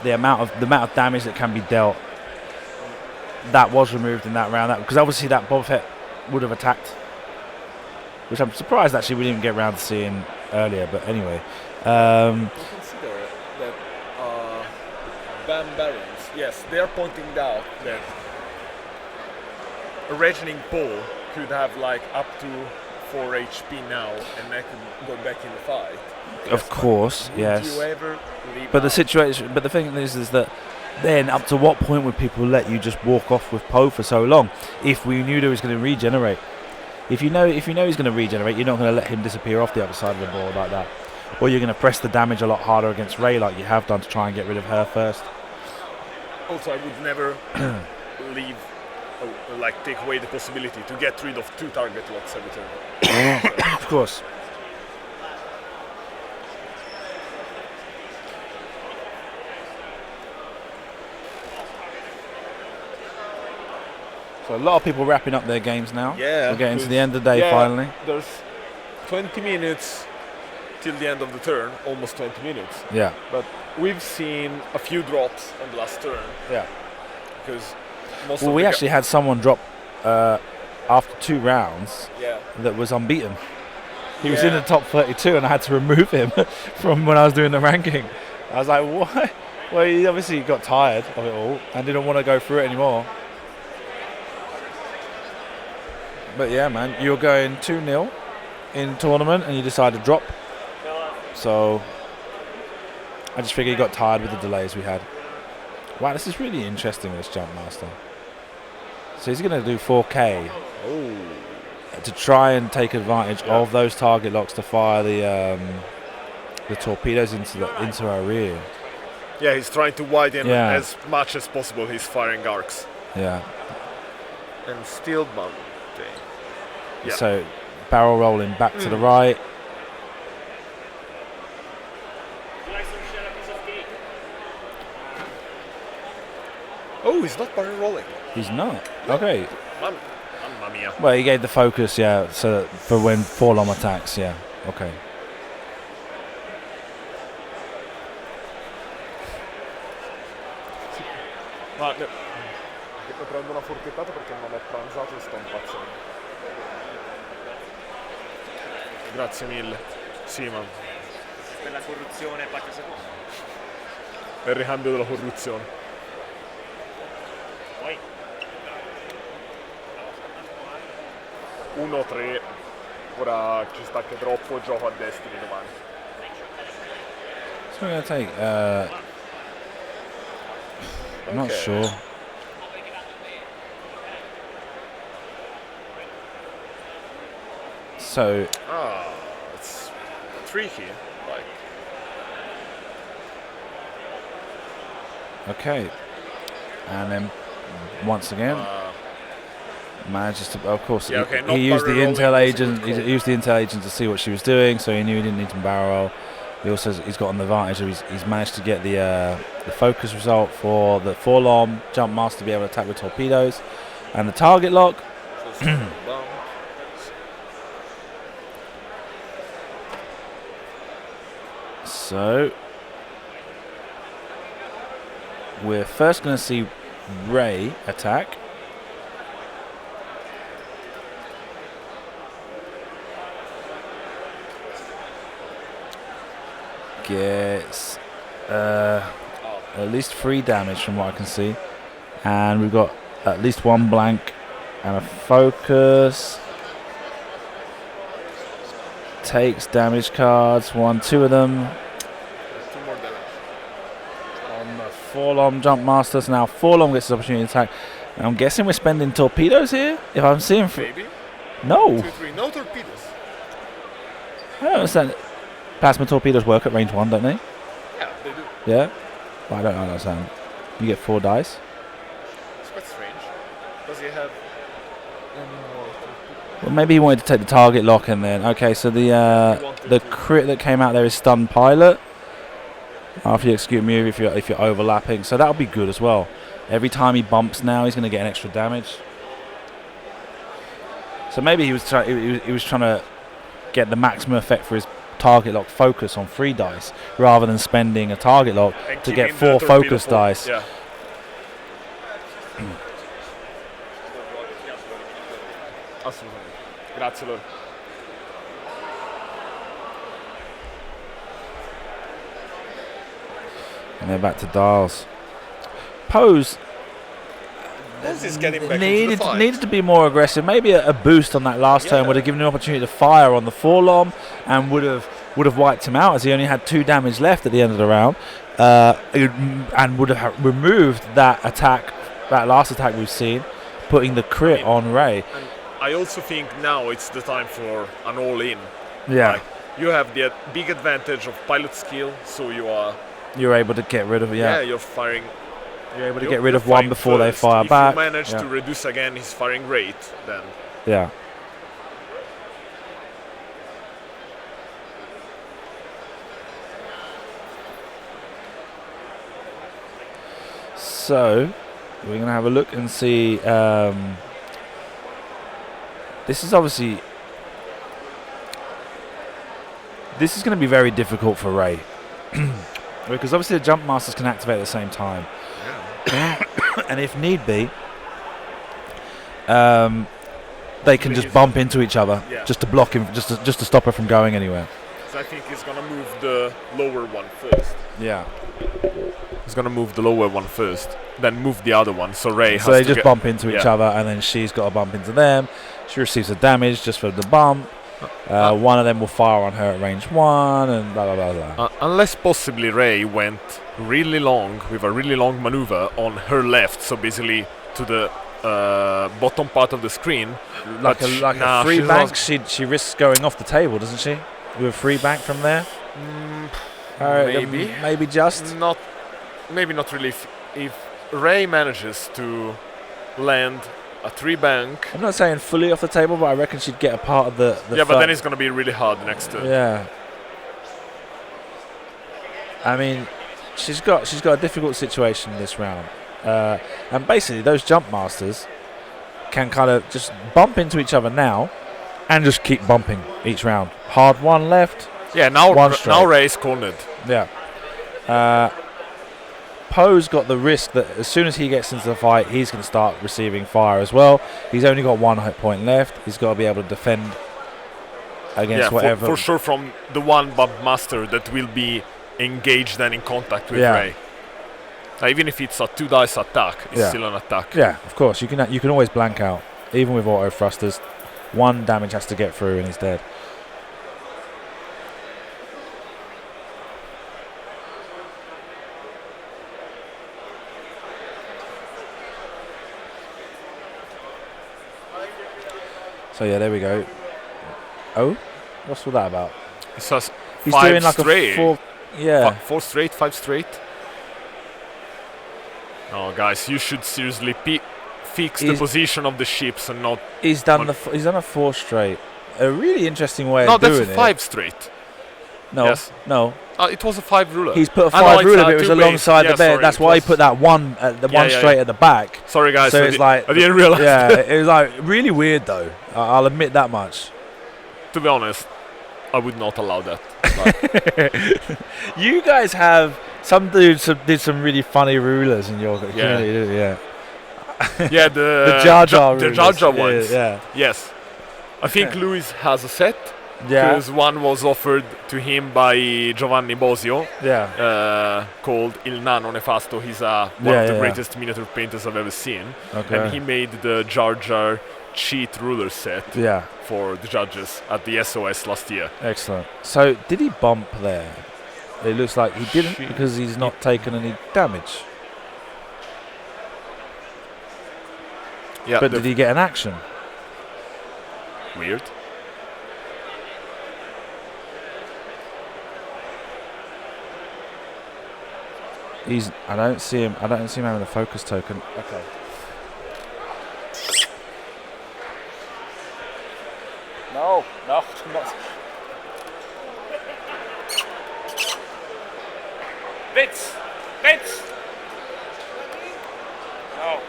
the amount of damage that can be dealt. That was removed in that round. Because obviously that Boba Fett would have attacked, which I'm surprised actually we didn't get around to seeing earlier. But anyway, Consider that Bam Barons, yes, they are pointing out that a Regening Bull could have like up to 4 HP now and that could go back in the fight. of course, Would yes. you ever leave But the out? situation, but the thing is that then up to what point would people let you just walk off with Poe for so long? If we knew that he was going to regenerate, if you know he's going to regenerate, you're not going to let him disappear off the other side of the board like that, or you're going to press the damage a lot harder against Rey like you have done to try and get rid of her first. Also, I would never leave, like take away the possibility to get rid of 2 target locks every turn. Of course. So a lot of people wrapping up their games now. Yeah, We're getting to because- the end of the day yeah, finally. There's 20 minutes till the end of the turn, almost 20 minutes. Yeah. But we've seen a few drops on the last turn Yeah. because most Well, of we the actually had someone drop after 2 rounds yeah. that was unbeaten. He was in Yeah. the top 32 and I had to remove him from when I was doing the ranking. I was like, why? Well, he obviously got tired of it all and didn't want to go through it anymore. But yeah, man, you're going 2-0 in tournament and you decide to drop. So I just figured he got tired with the delays we had. Wow, this is really interesting, this Jump Master. So he's going to do 4K to try and take advantage of those target locks to fire the torpedoes into our rear. Yeah, he's trying to widen Yeah. as much as possible his firing arcs. Yeah. And still mountain. Yeah. So barrel rolling back to the right. Oh, he's not barrel rolling. He's not. Okay. Mamma mia. Well, he gave the focus, yeah, so that for when forlom attacks, yeah. Okay. Ma mi prendo una forchettata perché non ho pranzato e sto impazzendo. Grazie mille. Sì, ma Per la corruzione qualche secondo. è il ricambio della corruzione. Poi 1-3. Ora ci sta che troppo, gioco a Destiny domani. So we're going to take. I'm not Okay. sure. So It's tricky. Like, okay, and then once again manages to. Of course, Yeah, okay, not he used the barrel rolling intel was a agent. good He call. used the intel agent to see what she was doing, so he knew he didn't need to barrel roll. He also he's got an advantage. He's managed to get the focus result for the forlorn jump master to be able to attack with torpedoes, and the target lock. So we're first going to see Ray attack. Gets at least 3 damage from what I can see, and we've got at least 1 blank and a focus. Takes damage cards, 2 of them. 2 more damage. On the Forlom jump masters. Now Forlom gets his opportunity to attack. And I'm guessing we're spending torpedoes here. If I'm seeing, Maybe. no, 2-3. No torpedoes. I don't understand. Plasma torpedoes work at range 1, don't they? Yeah, they do. Yeah. Well, I don't understand. You get 4 dice. It's quite strange. Does he have any more torpedoes? Well, maybe he wanted to take the target lock and then. Okay, so the crit that came out there is stun pilot. After you execute a move, if you're overlapping, so that'll be good as well. Every time he bumps now, he's going to get an extra damage. So maybe he was trying to get the maximum effect for his target lock focus on 3 dice, rather than spending a target lock And to get keeping 4 the torpedo focus full. dice. Yeah. Assolutamente. Grazie loro. And they're back to dials. Pose Is getting back into the fight. needed to be more aggressive. Maybe a boost on that last turn would have given him an opportunity to fire on the forlom and would have wiped him out, as he only had 2 damage left at the end of the round, and would have removed that last attack we've seen, putting the crit on Ray. And I also think now it's the time for an all-in. Yeah, Like, you have the big advantage of pilot skill, so you're able to get rid of it. Yeah, you're firing. you're able to you're get rid of firing one before they first. fire if back. If you manage Yeah. to reduce again his firing rate, then Yeah. So we're going to have a look and see. This is obviously. This is going to be very difficult for Ray. Because obviously the jump masters can activate at the same time. And if need be, they can just bump into each other, Yeah. just to block him, just to stop her from going anywhere. so I think he's gonna move the lower one first. Yeah. He's gonna move the lower one first, then move the other one. So Ray has So they to just get- bump into each yeah. other, and then she's got to bump into them. She receives the damage just for the bump. One of them will fire on her at range 1, and blah blah blah blah. Unless possibly Ray went really long with a really long maneuver on her left, so basically to the bottom part of the screen. Like but a free she's bank, not- she risks going off the table, doesn't she? With a free bank from there. Maybe. maybe just. Maybe not really. If Ray manages to land a 3 bank, I'm not saying fully off the table, but I reckon she'd get a part of the. yeah, but then it's gonna be really hard next turn. Yeah. I mean, she's got a difficult situation this round, and basically those jump masters can kind of just bump into each other now, and just keep bumping each round. Hard 1 left. Yeah, now One straight. now Ray's cornered. Yeah. Poe's got the risk that as soon as he gets into the fight, he's going to start receiving fire as well. He's only got 1 hit point left. He's got to be able to defend against whatever. For sure from the one bump master that will be engaged and in contact with Ray. Even if it's a 2 dice attack, it's still an attack. Yeah, of course. You can always blank out. Even with auto thrusters, 1 damage has to get through and he's dead. So yeah, there we go. Oh, what's all that about? It says He's 5 doing like straight. a 4. Yeah. 4 straight, 5 straight. Oh, guys, you should seriously fix the position of the ships and not. He's done a 4 straight. A really interesting way of doing it. No, that's a 5 straight. No, yes. No. It was a 5 ruler. He's put a 5 ruler, but it was alongside the bed. That's why he put that one straight at the back. Sorry, guys. So it's like I didn't realize. Yeah, it was like really weird though. I'll admit that much. To be honest, I would not allow that. You guys have some dudes did some really funny rulers in your community, didn't you? Yeah. Yeah, the Jar Jar the Jar Jar ones. Yeah. Yes. I think Luis has a set. Yeah. Because one was offered to him by Giovanni Bosio. Yeah. Called Il Nano Nefasto. He's one of the greatest miniature painters I've ever seen. Okay. And he made the Jar Jar cheat ruler set. Yeah. For the judges at the SOS last year. Excellent. So did he bump there? It looks like he didn't because he's not taken any damage. Yeah. But did he get an action? Weird. I don't see him having a focus token. Okay. No, not. Bits! No.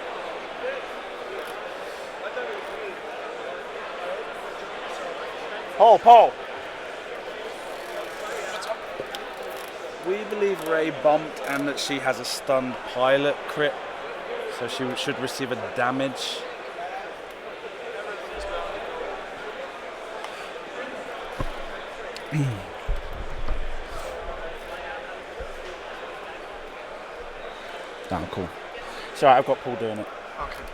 Paul. We believe Ray bumped and that she has a stunned pilot crit, so she should receive a damage. Damn, cool. It's alright, I've got Paul doing it. Okay.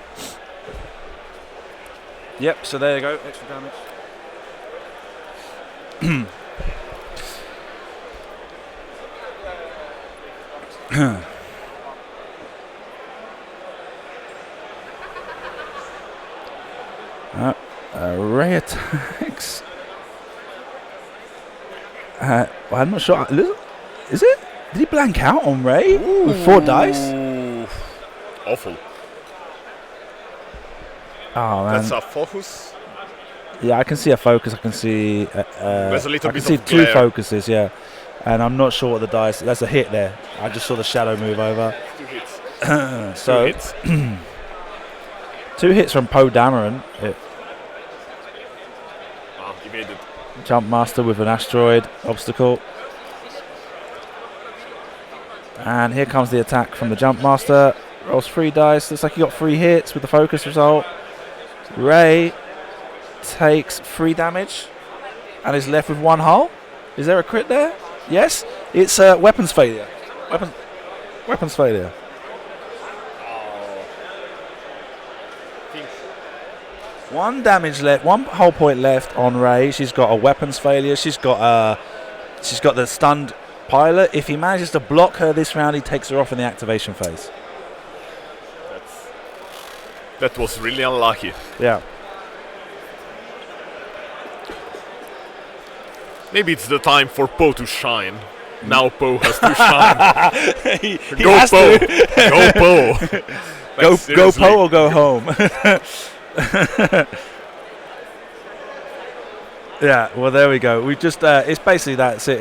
Yep, so there you go, extra damage. Ray attacks. Well, I'm not sure. Is it? Did he blank out on Ray with 4 dice? Awful. Oh man. That's a focus. Yeah, I can see a focus. I can see. There's a little I can bit see of 2 glare. focuses. Yeah, and I'm not sure what the dice. That's a hit there. I just saw the shadow move over. 2 hits. So 2 hits. 2 hits from Poe Dameron. Evaded. Jump Master with an asteroid obstacle. And here comes the attack from the Jump Master. Rolls 3 dice. Looks like he got 3 hits with the focus result. Ray takes 3 damage and is left with 1 hull. Is there a crit there? Yes. It's weapons failure. Weapons failure. 1 damage left. 1 hull point left on Ray. She's got a weapons failure. She's got the stunned pilot. If he manages to block her this round, he takes her off in the activation phase. That was really unlucky. Yeah. Maybe it's the time for Poe to shine. Now Poe has to shine. he Go has Poe! to. Go Poe! Go Poe or go home. Yeah, well, there we go. We just it's basically that's it.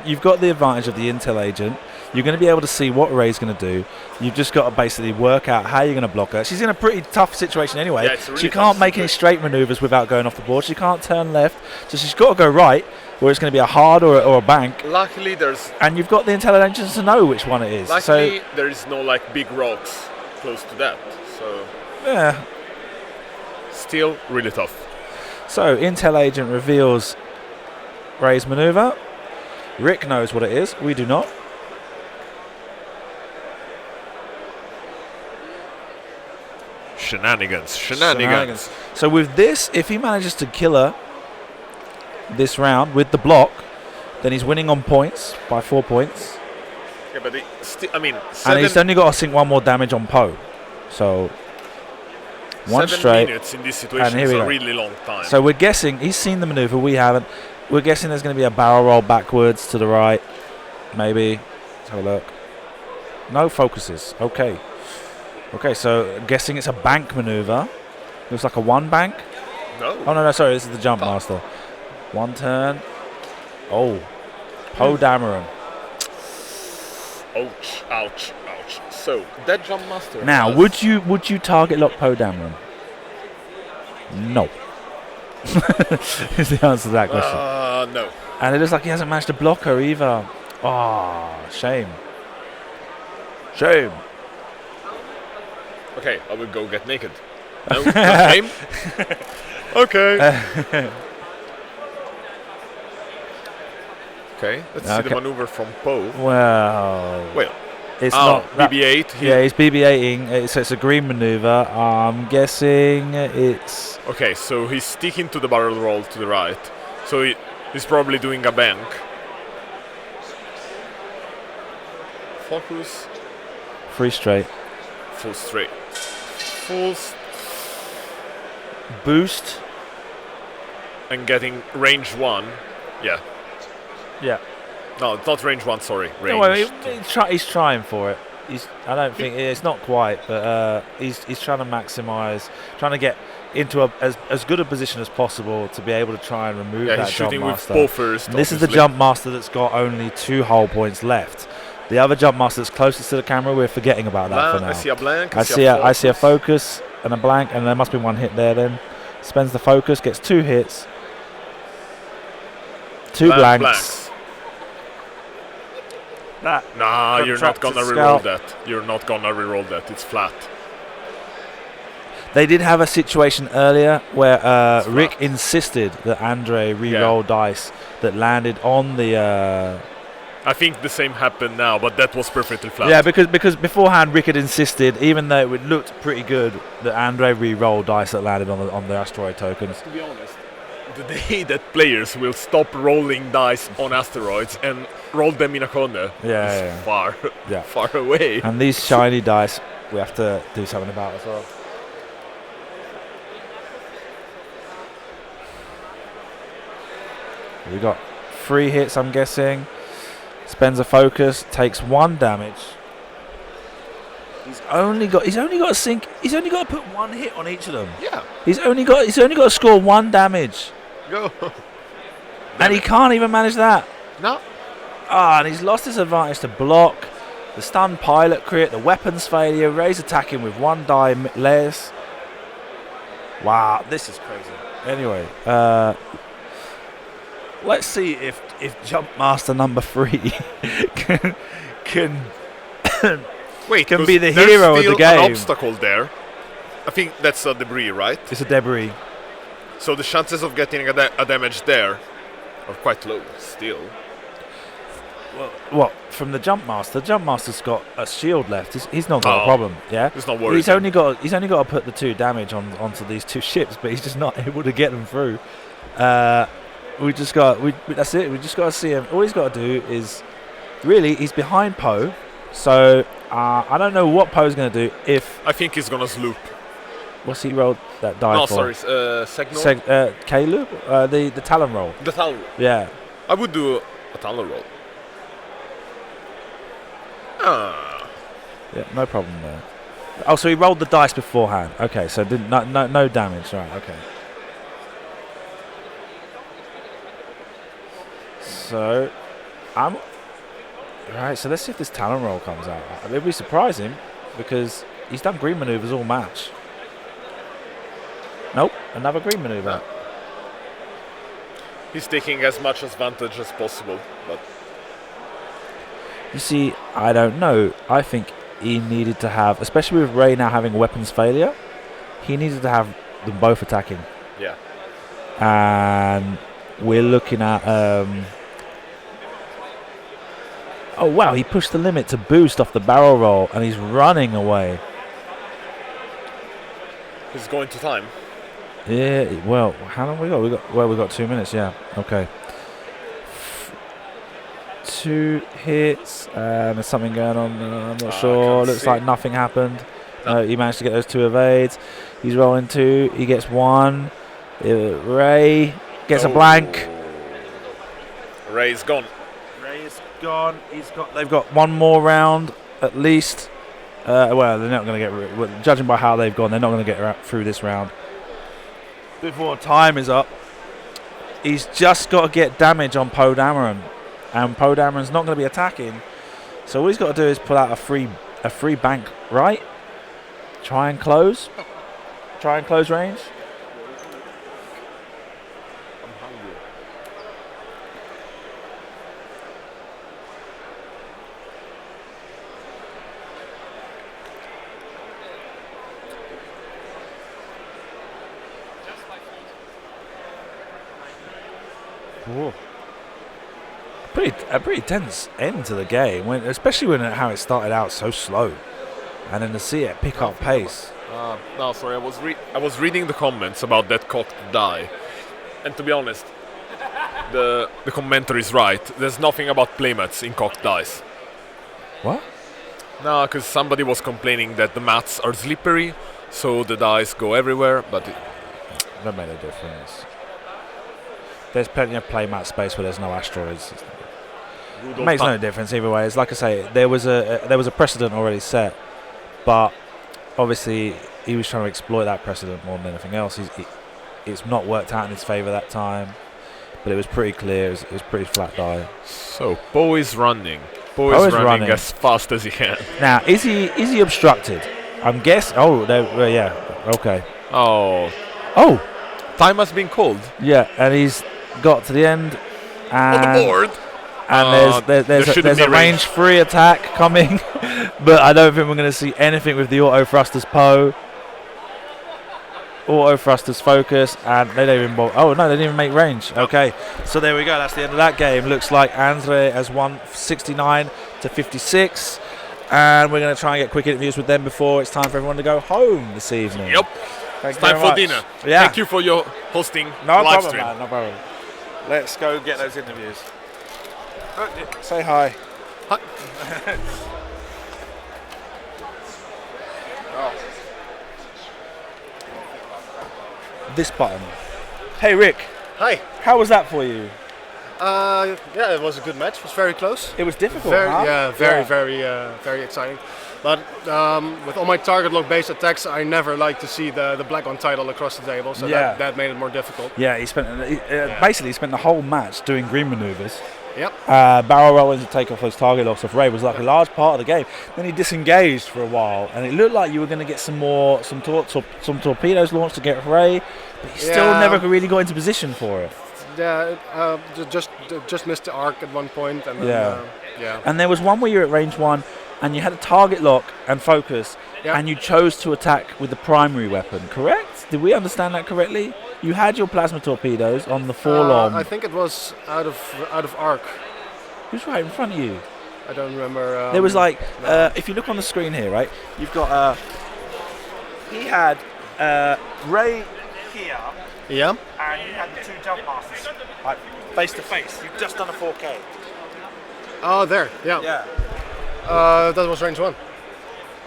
You've got the advantage of the intel agent. You're going to be able to see what Ray's going to do. You've just got to basically work out how you're going to block her. She's in a pretty tough situation anyway. Yeah, it's a really she tough can't make any straight maneuvers without going off the board. She can't turn left, so she's got to go right, where it's going to be a hard or a bank. Luckily, there's And you've got the intelligence to know which one it is. luckily there is no like big rocks close to that. So So yeah. still really tough. So intel agent reveals Ray's maneuver. Rick knows what it is. We do not. Shenanigans. So with this, if he manages to kill her this round with the block, then he's winning on points by 4 points. Yeah, but I mean, And he's only got to sink one more damage on Poe. So one 7 straight. minutes in this And situation here is we a go. really long time. So we're guessing he's seen the maneuver. We haven't. We're guessing there's going to be a barrel roll backwards to the right. Maybe. Let's have a look. No focuses. Okay. Okay, so guessing it's a bank maneuver. Looks like a one bank. no. Oh, no, sorry. This is the jump master. One turn. Oh. Poe Dameron. Ouch, ouch, ouch. So that jump master. Now, has- would you target lock Poe Dameron? No. Is the answer to that question. No. And it looks like he hasn't managed to block her either. Oh, shame. Shame. Okay, I will go get naked. No, no shame. Okay. Okay, let's see Okay. the maneuver from Poe. Well, Well, it's not. that- BB-8. Yeah, he's BB-8ing. It's a green maneuver. I'm guessing it's. Okay, so he's sticking to the barrel roll to the right. So he's probably doing a bank. Focus. Free straight. Full straight. Full Boost. and getting range 1. Yeah. Yeah. No, it's not range 1, sorry. Range. No, well, he's trying for it. I don't think it's not quite, but he's trying to maximise, trying to get into as good a position as possible to be able to try and remove Yeah, that he's jump shooting with master. Poe first. And this is the obviously. jump master that's got only 2 hull points left. The other jump master that's closest to the camera, we're forgetting about that for now. I see a blank. I see a focus and a blank, and there must be one hit there then. Spends the focus, gets 2 hits. 2 blanks. Nah, you're not Protracted gonna scalp. reroll that. You're not gonna reroll that. It's flat. They did have a situation earlier where It's Rick flat. insisted that Andre re-roll dice that landed on the... I think the same happened now, but that was perfectly flat. Yeah, because beforehand Rick had insisted, even though it looked pretty good, that Andre re-rolled dice that landed on the asteroid tokens. To be honest, the day that players will stop rolling dice on asteroids and roll them in a corner Yeah, is far, Yeah. far away. And these shiny dice we have to do something about as well. We got 3 hits, I'm guessing. Spends a focus, takes 1 damage. He's only got to sink. He's only got to put 1 hit on each of them. Yeah, He's only got to score 1 damage, go. and he can't even manage that. No. And he's lost his advantage to block. The stun pilot crit, the weapons failure, Ray's attacking with 1 die less. Wow, this is crazy. Anyway, let's see if Jump Master number 3 can Wait, Can 'cause be the there's hero of the still game. An obstacle there. I think that's a debris, right? It's a debris. So the chances of getting a damage there are quite low still. Well, from the Jump Master, Jump Master's got a shield left. He's not got a Oh. problem. Yeah, It's not worth he's it. only got to put the 2 damage onto these 2 ships, but he's just not able to get them through. That's it. We just got to see him. All he's got to do is really he's behind Poe, so I don't know what Poe's going to do. If I think he's gonna sloop. what's he rolled that die No, for? sorry, Signal. K-loop, the Talon roll. The Talon. Yeah. I would do a Talon roll. Yeah, no problem there. Oh, so he rolled the dice beforehand. Okay, so no damage. Right. Okay. So, right, so let's see if this talon roll comes out. It'd be surprising because he's done green maneuvers all match. Nope, another green maneuver. He's taking as much advantage as possible, but You see, I don't know. I think he needed to have, especially with Ray now having weapons failure, he needed to have them both attacking. yeah. And we're looking at oh wow, he pushed the limit to boost off the barrel roll and he's running away. He's going to time. Yeah, well, how long we got? We got 2 minutes, yeah. Okay. 2 hits and there's something going on, I'm not sure. Looks see. like nothing happened. No, he managed to get those 2 evades. He's rolling 2, he gets 1. Ray gets a blank. Ray's gone. Ray's gone. They've got 1 more round at least. Well, they're not going to get. Judging by how they've gone, they're not going to get through this round before time is up. He's just got to get damage on Poe Dameron, and Poe Dameron's not going to be attacking. So all he's got to do is pull out a free bank, right? Try and close range. Whoa. A pretty tense end to the game, especially how it started out so slow, and then to see it pick up pace. No, sorry, I was reading the comments about that cocked die, and to be honest, the commentator is right. There's nothing about playmats in cocked dice. What? No, because somebody was complaining that the mats are slippery, so the dice go everywhere, but That made a difference. There's plenty of playmat space where there's no asteroids. It makes no difference either way. It's like I say, there was a precedent already set, but obviously he was trying to exploit that precedent more than anything else. It's not worked out in his favour that time, but it was pretty clear. It was pretty flat die. So Poe is running. Poe is running as fast as he can. Now, is he obstructed? I'm guessing. Oh, yeah. Okay. Oh, time has been called. Yeah, and he's got to the end. And On the board. And there's a range 3 attack coming, but I don't think we're going to see anything with the auto thrusters Poe. Auto thrusters focus, and they don't even. Oh no, they didn't even make range. Okay, so there we go. That's the end of that game. Looks like Andrezej has won 69 to 56, and we're going to try and get quick interviews with them before it's time for everyone to go home this evening. Yep. Thank It's you time very for much. dinner. Yeah. Thank you for your hosting No the live problem, stream. man. No problem. Let's go get those interviews. Say hi. Hi. This button. Hey Rick, Hi. how was that for you? Yeah, it was a good match. It was very close. It was difficult, Very, huh? yeah, very exciting. But with all my target lock based attacks, I never like to see the black on title across the table, so Yeah. that made it more difficult. Yeah, basically he spent the whole match doing green maneuvers. Yep. Barrel rolling to take off those target locks off Ray was like a large part of the game. Then he disengaged for a while, and it looked like you were going to get some torpedoes launched to get Ray, but he still Yeah. never really got into position for it. Yeah, just missed the arc at one point, and then, Yeah. yeah. And there was one where you were at range 1, and you had a target lock and focus, Yeah. and you chose to attack with the primary weapon, correct? Did we understand that correctly? You had your plasma torpedoes on the forlorn. I think it was out of arc. Who's right in front of you? I don't remember. There was like, if you look on the screen here, right, you've got, he had Ray here, Yeah. and you had the 2 jump masters, like face to face. You've just done a 4K. Oh, there. Yeah. Yeah. That was range 1.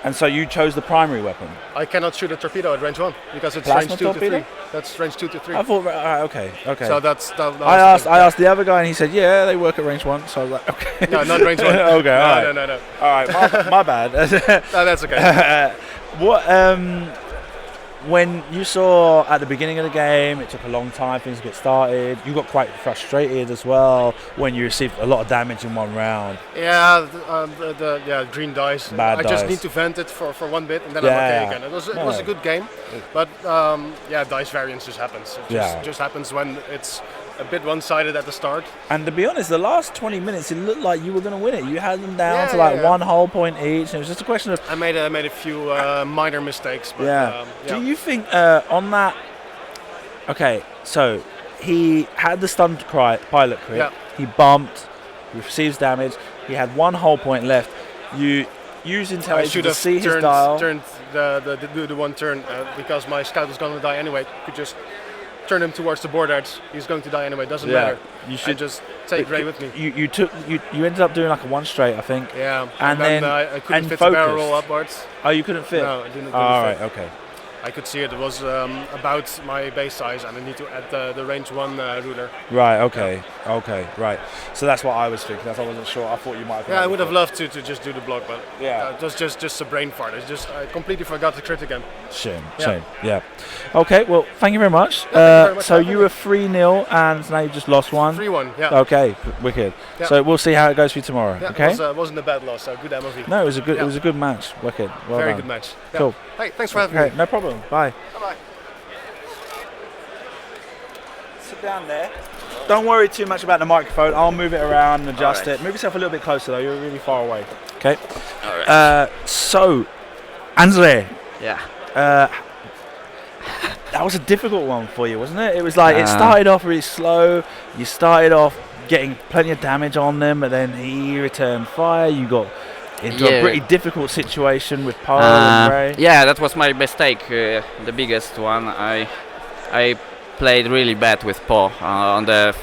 And so you chose the primary weapon. I cannot shoot a torpedo at range 1 because it's Plasma range 2 torpedo? to 3. That's range 2 to 3. I thought, okay. So that was I asked the other guy, and he said, "Yeah, they work at range 1." So I was like, "Okay." No, not range 1. Okay, no, all right. no. All right, my bad. No, that's okay. What? when you saw at the beginning of the game, it took a long time things to get started. You got quite frustrated as well when you received a lot of damage in one round. Yeah, green dice. Bad I just dice. need to vent it for 1 bit and then Yeah, I'm okay yeah. again. It was a good game, but dice variance just happens. It just happens when it's a bit one-sided at the start. And to be honest, the last 20 minutes, it looked like you were going to win it. You had them down to like 1 whole point each. And it was just a question of... I made a few minor mistakes. But, Do you think on that... Okay, so he had the stunned pilot crit. Yeah. He bumped, receives damage. He had 1 whole point left. You used I intelligence should to have see his dial. turned the one turn because my scout was going to die anyway. Could just turn him towards the board edge. He's going to die anyway. Doesn't matter. You should just take Ray with me. You ended up doing like a 1 straight, I think. Yeah, And then I couldn't fit focused. the barrel roll upwards. Oh, you couldn't fit? No, I didn't. All fit. right, okay. I could see it. It was about my base size, and I need to add the range 1 ruler. Right, okay, right. So that's what I was thinking. That's why I wasn't sure. I thought you might have. Yeah, I would have loved to just do the block, but Yeah. it was just a brain fart. I completely forgot the crit again. Shame. Yeah. Yeah. Okay, well, thank you very much. thank you very much So for having you me. were 3-0, and now you just lost 1. 3-1, yeah. Okay, wicked. Yeah. So we'll see how it goes for you tomorrow. Yeah, Okay. it wasn't a bad loss, so good MOV. No, it was a good. Yeah. It was a good match. Wicked. Well Very done. good match. Yeah. Cool. Hey, thanks for having Okay, me. no problem. Bye. Bye-bye. Sit down there. Don't worry too much about the microphone. I'll move it around and adjust it. Move yourself a little bit closer though. You're really far away. Okay. All right. So, Andrezej, Yeah. that was a difficult one for you, wasn't it? It was like it started off really slow. You started off getting plenty of damage on them, but then he returned fire. You got into a pretty difficult situation with Poe and Ray. Yeah, that was my mistake, the biggest one. I played really bad with Poe on the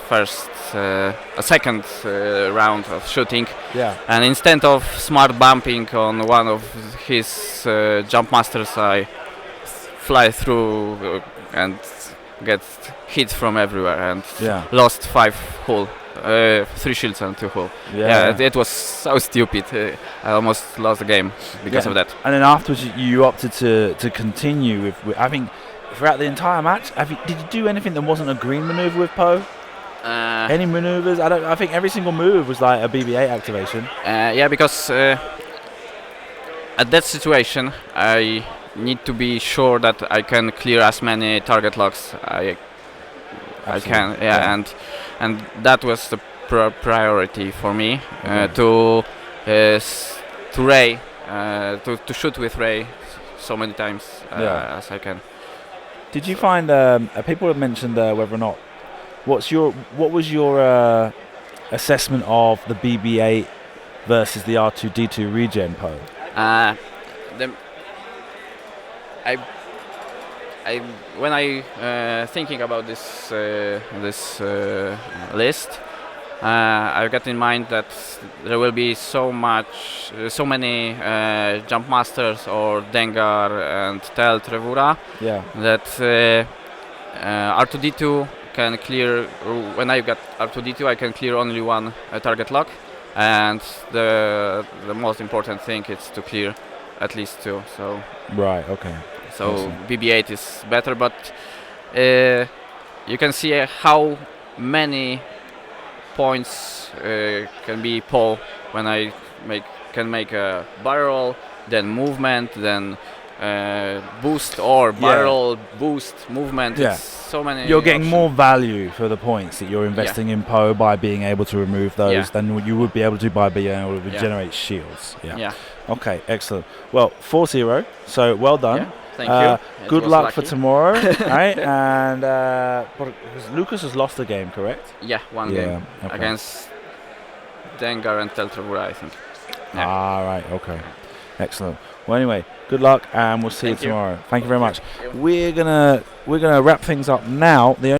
second round of shooting. Yeah. And instead of smart bumping on one of his jump masters, I fly through and get hit from everywhere and lost 5 hull. 3 shields and 2 hull. Yeah, it was so stupid. I almost lost the game because of that. And then afterwards, you opted to continue with. I think throughout the entire match, did you do anything that wasn't a green maneuver with Poe? Any maneuvers? I think every single move was like a BB-8 activation. Yeah, because at that situation, I need to be sure that I can clear as many target locks I can. Yeah, and that was the priority for me to Ray, to shoot with Ray so many times as I can. Did you find people have mentioned whether or not what was your assessment of the BB-8 versus the R2D2 regen Poe? When I thinking about this list, I got in mind that there will be so many jump masters or Dengar and Tel Trevura that R2D2 can clear. When I got R2D2, I can clear only 1 target lock, and the most important thing is to clear at least 2. So right, okay. So BB-8 is better, but you can see how many points can be Poe when I can make a barrel, then movement, then boost or barrel boost movement. Yeah. It's so many. You're getting options. more value for the points that you're investing in Poe by being able to remove those than you would be able to by being able to regenerate shields. Yeah. Okay, excellent. Well, 4-0. So well done. Yeah. Thank you. Good was luck for lucky. tomorrow, right? And Lucas has lost the game, correct? Yeah, 1 game against Dengar and Tel Trevura, I think. Yeah. Ah, right. Okay. Excellent. Well, anyway, good luck, and we'll see you tomorrow. Thank you very much. We're gonna wrap things up now. The